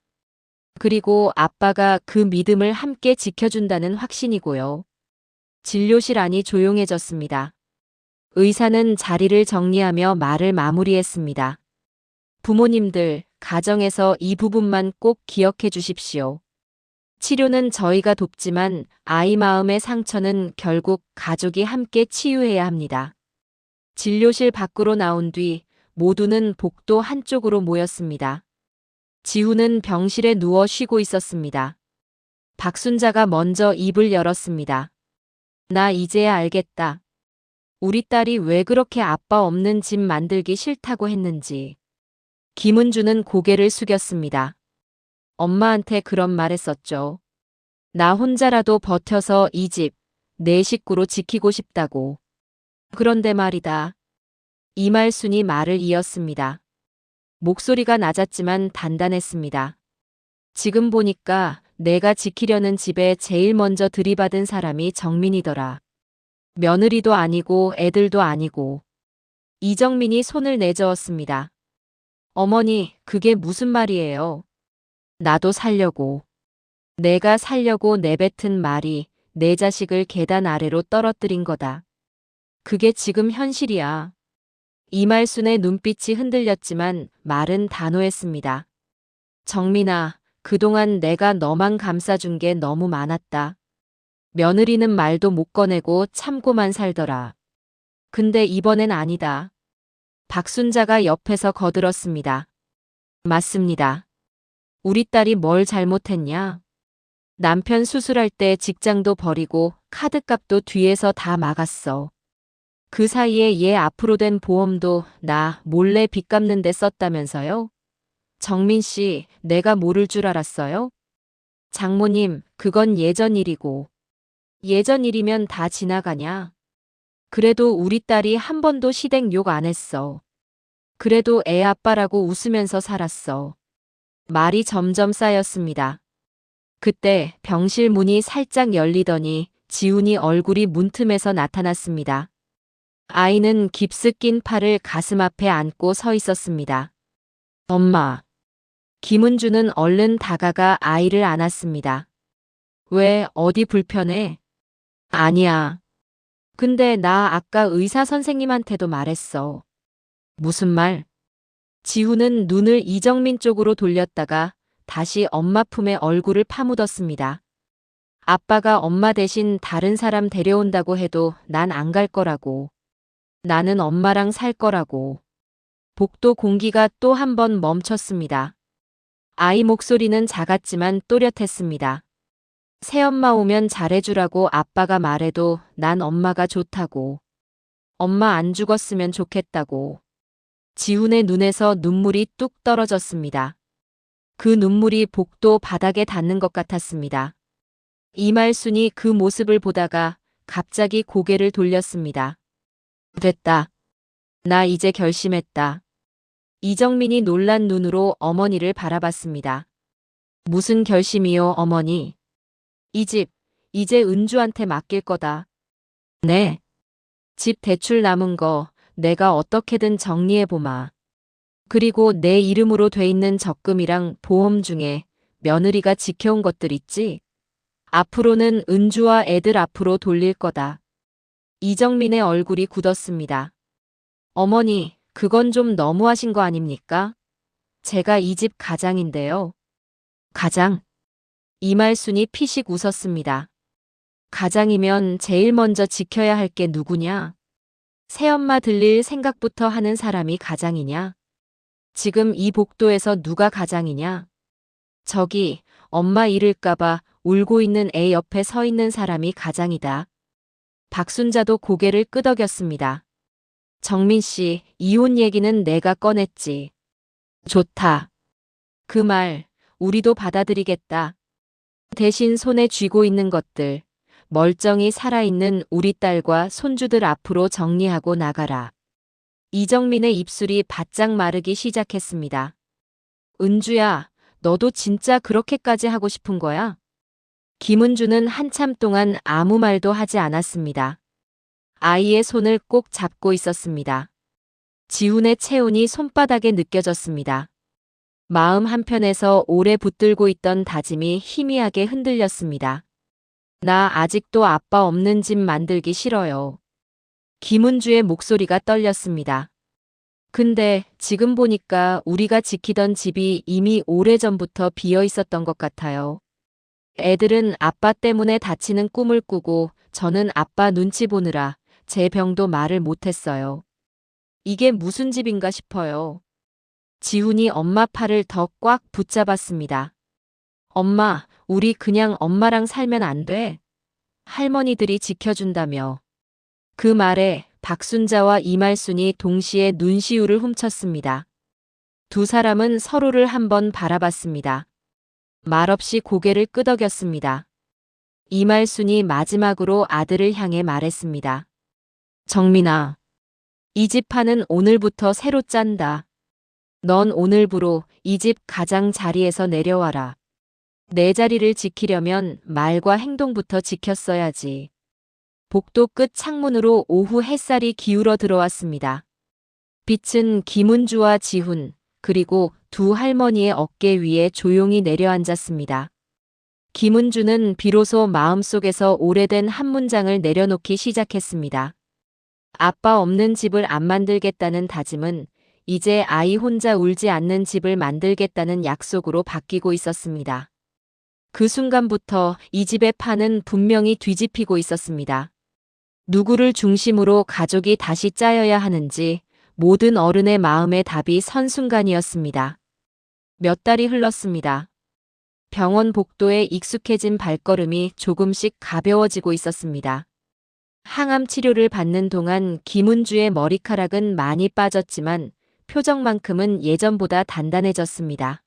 그리고 아빠가 그 믿음을 함께 지켜준다는 확신이고요. 진료실 안이 조용해졌습니다. 의사는 자리를 정리하며 말을 마무리했습니다. 부모님들, 가정에서 이 부분만 꼭 기억해 주십시오. 치료는 저희가 돕지만 아이 마음의 상처는 결국 가족이 함께 치유해야 합니다. 진료실 밖으로 나온 뒤 모두는 복도 한쪽으로 모였습니다. 지훈은 병실에 누워 쉬고 있었습니다. 박순자가 먼저 입을 열었습니다. 나 이제야 알겠다. 우리 딸이 왜 그렇게 아빠 없는 집 만들기 싫다고 했는지. 김은주는 고개를 숙였습니다. 엄마한테 그런 말 했었죠. 나 혼자라도 버텨서 이 집, 내 식구로 지키고 싶다고. 그런데 말이다. 이말순이 말을 이었습니다. 목소리가 낮았지만 단단했습니다. 지금 보니까 내가 지키려는 집에 제일 먼저 들이받은 사람이 정민이더라. 며느리도 아니고 애들도 아니고. 이정민이 손을 내저었습니다. 어머니, 그게 무슨 말이에요? 나도 살려고. 내가 살려고 내뱉은 말이 내 자식을 계단 아래로 떨어뜨린 거다. 그게 지금 현실이야. 이말순의 눈빛이 흔들렸지만 말은 단호했습니다. 정민아, 그동안 내가 너만 감싸준 게 너무 많았다. 며느리는 말도 못 꺼내고 참고만 살더라. 근데 이번엔 아니다. 박순자가 옆에서 거들었습니다. 맞습니다. 우리 딸이 뭘 잘못했냐? 남편 수술할 때 직장도 버리고 카드값도 뒤에서 다 막았어. 그 사이에 얘 앞으로 된 보험도 나 몰래 빚 갚는 데 썼다면서요? 정민 씨, 내가 모를 줄 알았어요? 장모님, 그건 예전 일이고. 예전 일이면 다 지나가냐? 그래도 우리 딸이 한 번도 시댁 욕 안 했어. 그래도 애 아빠라고 웃으면서 살았어. 말이 점점 쌓였습니다. 그때 병실 문이 살짝 열리더니 지훈이 얼굴이 문틈에서 나타났습니다. 아이는 깁스 낀 팔을 가슴 앞에 안고 서 있었습니다. 엄마. 김은주는 얼른 다가가 아이를 안았습니다. 왜, 어디 불편해? 아니야. 근데 나 아까 의사 선생님한테도 말했어. 무슨 말? 지훈은 눈을 이정민 쪽으로 돌렸다가 다시 엄마 품에 얼굴을 파묻었습니다. 아빠가 엄마 대신 다른 사람 데려온다고 해도 난 안 갈 거라고. 나는 엄마랑 살 거라고. 복도 공기가 또 한 번 멈췄습니다. 아이 목소리는 작았지만 또렷했습니다. 새엄마 오면 잘해주라고 아빠가 말해도 난 엄마가 좋다고. 엄마 안 죽었으면 좋겠다고. 지훈의 눈에서 눈물이 뚝 떨어졌습니다. 그 눈물이 복도 바닥에 닿는 것 같았습니다. 이말순이 그 모습을 보다가 갑자기 고개를 돌렸습니다. 됐다. 나 이제 결심했다. 이정민이 놀란 눈으로 어머니를 바라봤습니다. 무슨 결심이요, 어머니? 이 집, 이제 은주한테 맡길 거다. 네. 집 대출 남은 거 내가 어떻게든 정리해보마. 그리고 내 이름으로 돼 있는 적금이랑 보험 중에 며느리가 지켜온 것들 있지? 앞으로는 은주와 애들 앞으로 돌릴 거다. 이정민의 얼굴이 굳었습니다. 어머니, 그건 좀 너무하신 거 아닙니까? 제가 이 집 가장인데요. 가장? 이말순이 피식 웃었습니다. 가장이면 제일 먼저 지켜야 할 게 누구냐? 새엄마 들릴 생각부터 하는 사람이 가장이냐? 지금 이 복도에서 누가 가장이냐? 저기, 엄마 잃을까봐 울고 있는 애 옆에 서 있는 사람이 가장이다. 박순자도 고개를 끄덕였습니다. 정민 씨, 이혼 얘기는 내가 꺼냈지. 좋다. 그 말, 우리도 받아들이겠다. 대신 손에 쥐고 있는 것들, 멀쩡히 살아있는 우리 딸과 손주들 앞으로 정리하고 나가라. 이정민의 입술이 바짝 마르기 시작했습니다. 은주야, 너도 진짜 그렇게까지 하고 싶은 거야? 김은주는 한참 동안 아무 말도 하지 않았습니다. 아이의 손을 꼭 잡고 있었습니다. 지훈의 체온이 손바닥에 느껴졌습니다. 마음 한편에서 오래 붙들고 있던 다짐이 희미하게 흔들렸습니다. 나 아직도 아빠 없는 집 만들기 싫어요. 김은주의 목소리가 떨렸습니다. 근데 지금 보니까 우리가 지키던 집이 이미 오래전부터 비어 있었던 것 같아요. 애들은 아빠 때문에 다치는 꿈을 꾸고 저는 아빠 눈치 보느라 제 병도 말을 못했어요. 이게 무슨 집인가 싶어요. 지훈이 엄마 팔을 더 꽉 붙잡았습니다. 엄마, 우리 그냥 엄마랑 살면 안 돼? 할머니들이 지켜준다며. 그 말에 박순자와 이말순이 동시에 눈시울을 훔쳤습니다. 두 사람은 서로를 한번 바라봤습니다. 말없이 고개를 끄덕였습니다. 이말순이 마지막으로 아들을 향해 말했습니다. 정민아, 이 집 판은 오늘부터 새로 짠다. 넌 오늘부로 이 집 가장 자리에서 내려와라. 내 자리를 지키려면 말과 행동부터 지켰어야지. 복도 끝 창문으로 오후 햇살이 기울어 들어왔습니다. 빛은 김은주와 지훈, 그리고 두 할머니의 어깨 위에 조용히 내려앉았습니다. 김은주는 비로소 마음속에서 오래된 한 문장을 내려놓기 시작했습니다. 아빠 없는 집을 안 만들겠다는 다짐은 이제 아이 혼자 울지 않는 집을 만들겠다는 약속으로 바뀌고 있었습니다. 그 순간부터 이 집의 판은 분명히 뒤집히고 있었습니다. 누구를 중심으로 가족이 다시 짜여야 하는지 모든 어른의 마음의 답이 선 순간이었습니다. 몇 달이 흘렀습니다. 병원 복도에 익숙해진 발걸음이 조금씩 가벼워지고 있었습니다. 항암 치료를 받는 동안 김은주의 머리카락은 많이 빠졌지만 표정만큼은 예전보다 단단해졌습니다.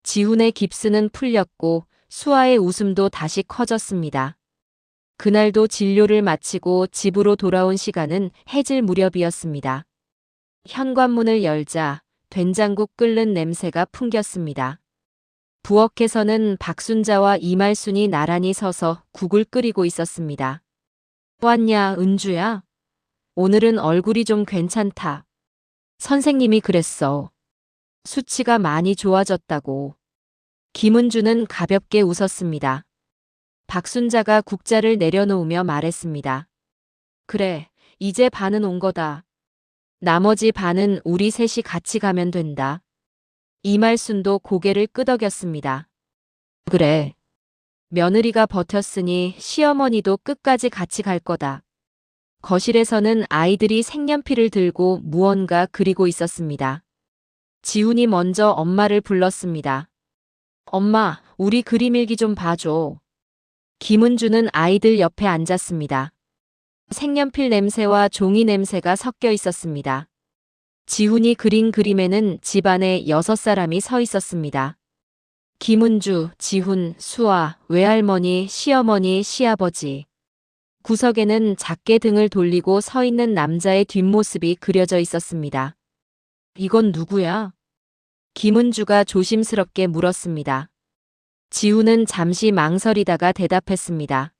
지훈의 깁스는 풀렸고 수아의 웃음도 다시 커졌습니다. 그날도 진료를 마치고 집으로 돌아온 시간은 해질 무렵이었습니다. 현관문을 열자 된장국 끓는 냄새가 풍겼습니다. 부엌에서는 박순자와 이말순이 나란히 서서 국을 끓이고 있었습니다. 왔냐, 은주야? 오늘은 얼굴이 좀 괜찮다. 선생님이 그랬어. 수치가 많이 좋아졌다고. 김은주는 가볍게 웃었습니다. 박순자가 국자를 내려놓으며 말했습니다. 그래, 이제 반은 온 거다. 나머지 반은 우리 셋이 같이 가면 된다. 이말순도 고개를 끄덕였습니다. 그래. 며느리가 버텼으니 시어머니도 끝까지 같이 갈 거다. 거실에서는 아이들이 색연필을 들고 무언가 그리고 있었습니다. 지훈이 먼저 엄마를 불렀습니다. 엄마, 우리 그림 일기 좀 봐줘. 김은주는 아이들 옆에 앉았습니다. 색연필 냄새와 종이 냄새가 섞여 있었습니다. 지훈이 그린 그림에는 집안에 6사람이 서 있었습니다. 김은주, 지훈, 수아, 외할머니, 시어머니, 시아버지. 구석에는 작게 등을 돌리고 서 있는 남자의 뒷모습이 그려져 있었습니다. 이건 누구야? 김은주가 조심스럽게 물었습니다. 지훈은 잠시 망설이다가 대답했습니다.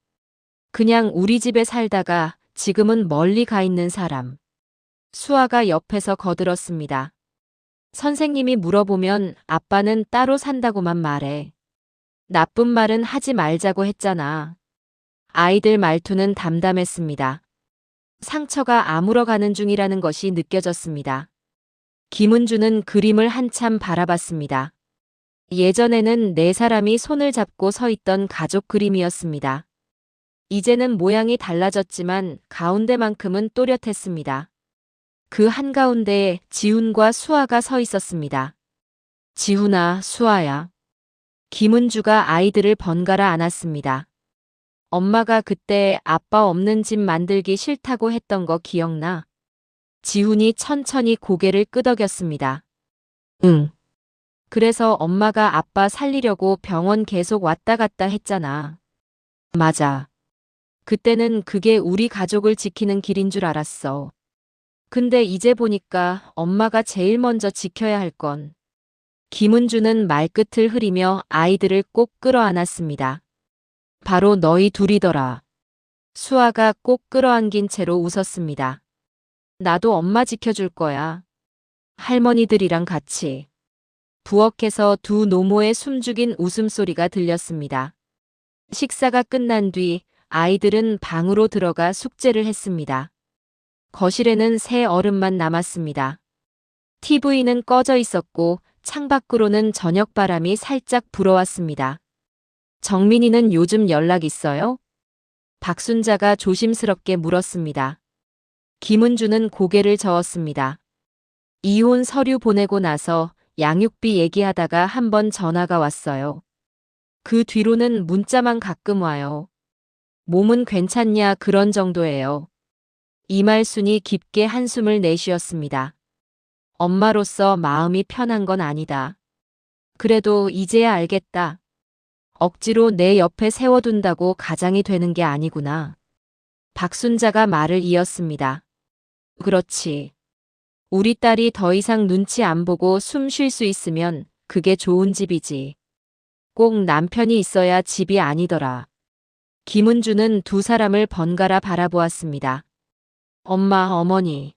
그냥 우리 집에 살다가 지금은 멀리 가 있는 사람. 수아가 옆에서 거들었습니다. 선생님이 물어보면 아빠는 따로 산다고만 말해. 나쁜 말은 하지 말자고 했잖아. 아이들 말투는 담담했습니다. 상처가 아물어가는 중이라는 것이 느껴졌습니다. 김은주는 그림을 한참 바라봤습니다. 예전에는 4사람이 손을 잡고 서 있던 가족 그림이었습니다. 이제는 모양이 달라졌지만 가운데만큼은 또렷했습니다. 그 한가운데에 지훈과 수아가 서 있었습니다. 지훈아, 수아야. 김은주가 아이들을 번갈아 안았습니다. 엄마가 그때 아빠 없는 집 만들기 싫다고 했던 거 기억나? 지훈이 천천히 고개를 끄덕였습니다. 응. 그래서 엄마가 아빠 살리려고 병원 계속 왔다 갔다 했잖아. 맞아. 그때는 그게 우리 가족을 지키는 길인 줄 알았어. 근데 이제 보니까 엄마가 제일 먼저 지켜야 할 건. 김은주는 말끝을 흐리며 아이들을 꼭 끌어안았습니다. 바로 너희 둘이더라. 수아가 꼭 끌어안긴 채로 웃었습니다. 나도 엄마 지켜줄 거야. 할머니들이랑 같이. 부엌에서 두 노모의 숨죽인 웃음소리가 들렸습니다. 식사가 끝난 뒤 아이들은 방으로 들어가 숙제를 했습니다. 거실에는 새 얼음만 남았습니다. TV는 꺼져 있었고 창밖으로는 저녁바람이 살짝 불어왔습니다. 정민이는 요즘 연락 있어요? 박순자가 조심스럽게 물었습니다. 김은주는 고개를 저었습니다. 이혼 서류 보내고 나서 양육비 얘기하다가 한번 전화가 왔어요. 그 뒤로는 문자만 가끔 와요. 몸은 괜찮냐 그런 정도예요. 이말순이 깊게 한숨을 내쉬었습니다. 엄마로서 마음이 편한 건 아니다. 그래도 이제야 알겠다. 억지로 내 옆에 세워둔다고 가장이 되는 게 아니구나. 박순자가 말을 이었습니다. 그렇지. 우리 딸이 더 이상 눈치 안 보고 숨 쉴 수 있으면 그게 좋은 집이지. 꼭 남편이 있어야 집이 아니더라. 김은주는 두 사람을 번갈아 바라보았습니다. 엄마, 어머니.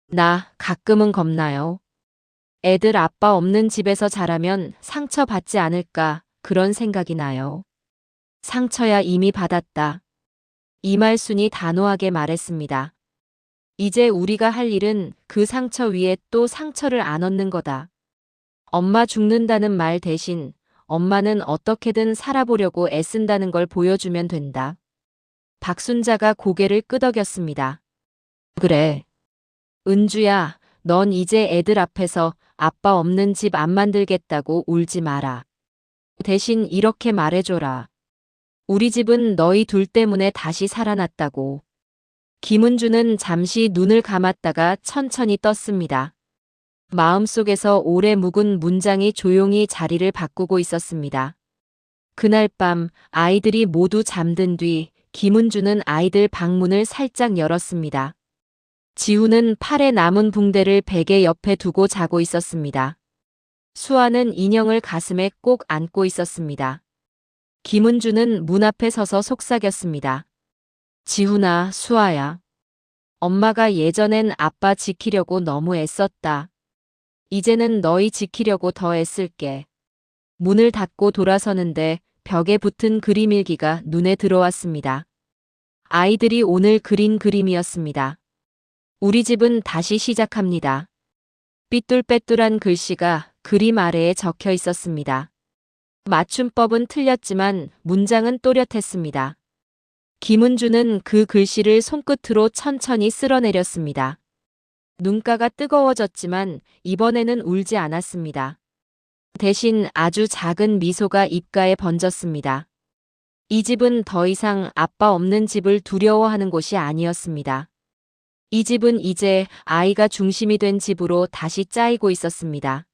나 가끔은 겁나요. 애들 아빠 없는 집에서 자라면 상처받지 않을까 그런 생각이 나요. 상처야 이미 받았다. 이말순이 단호하게 말했습니다. 이제 우리가 할 일은 그 상처 위에 또 상처를 안 얻는 거다. 엄마 죽는다는 말 대신 엄마는 어떻게든 살아보려고 애쓴다는 걸 보여주면 된다. 박순자가 고개를 끄덕였습니다. 그래. 은주야, 넌 이제 애들 앞에서 아빠 없는 집 안 만들겠다고 울지 마라. 대신 이렇게 말해줘라. 우리 집은 너희 둘 때문에 다시 살아났다고. 김은주는 잠시 눈을 감았다가 천천히 떴습니다. 마음속에서 오래 묵은 문장이 조용히 자리를 바꾸고 있었습니다. 그날 밤 아이들이 모두 잠든 뒤 김은주는 아이들 방문을 살짝 열었습니다. 지우는 팔에 남은 붕대를 베개 옆에 두고 자고 있었습니다. 수아는 인형을 가슴에 꼭 안고 있었습니다. 김은주는 문 앞에 서서 속삭였습니다. 지훈아, 수아야. 엄마가 예전엔 아빠 지키려고 너무 애썼다. 이제는 너희 지키려고 더 애쓸게. 문을 닫고 돌아서는데 벽에 붙은 그림 일기가 눈에 들어왔습니다. 아이들이 오늘 그린 그림이었습니다. 우리 집은 다시 시작합니다. 삐뚤빼뚤한 글씨가 그림 아래에 적혀 있었습니다. 맞춤법은 틀렸지만 문장은 또렷했습니다. 김은주는 그 글씨를 손끝으로 천천히 쓸어내렸습니다. 눈가가 뜨거워졌지만 이번에는 울지 않았습니다. 대신 아주 작은 미소가 입가에 번졌습니다. 이 집은 더 이상 아빠 없는 집을 두려워하는 곳이 아니었습니다. 이 집은 이제 아이가 중심이 된 집으로 다시 짜이고 있었습니다.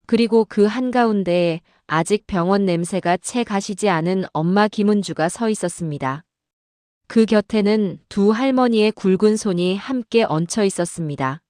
그리고 그 한가운데에 아직 병원 냄새가 채 가시지 않은 엄마 김은주가 서 있었습니다. 그 곁에는 두 할머니의 굵은 손이 함께 얹혀 있었습니다.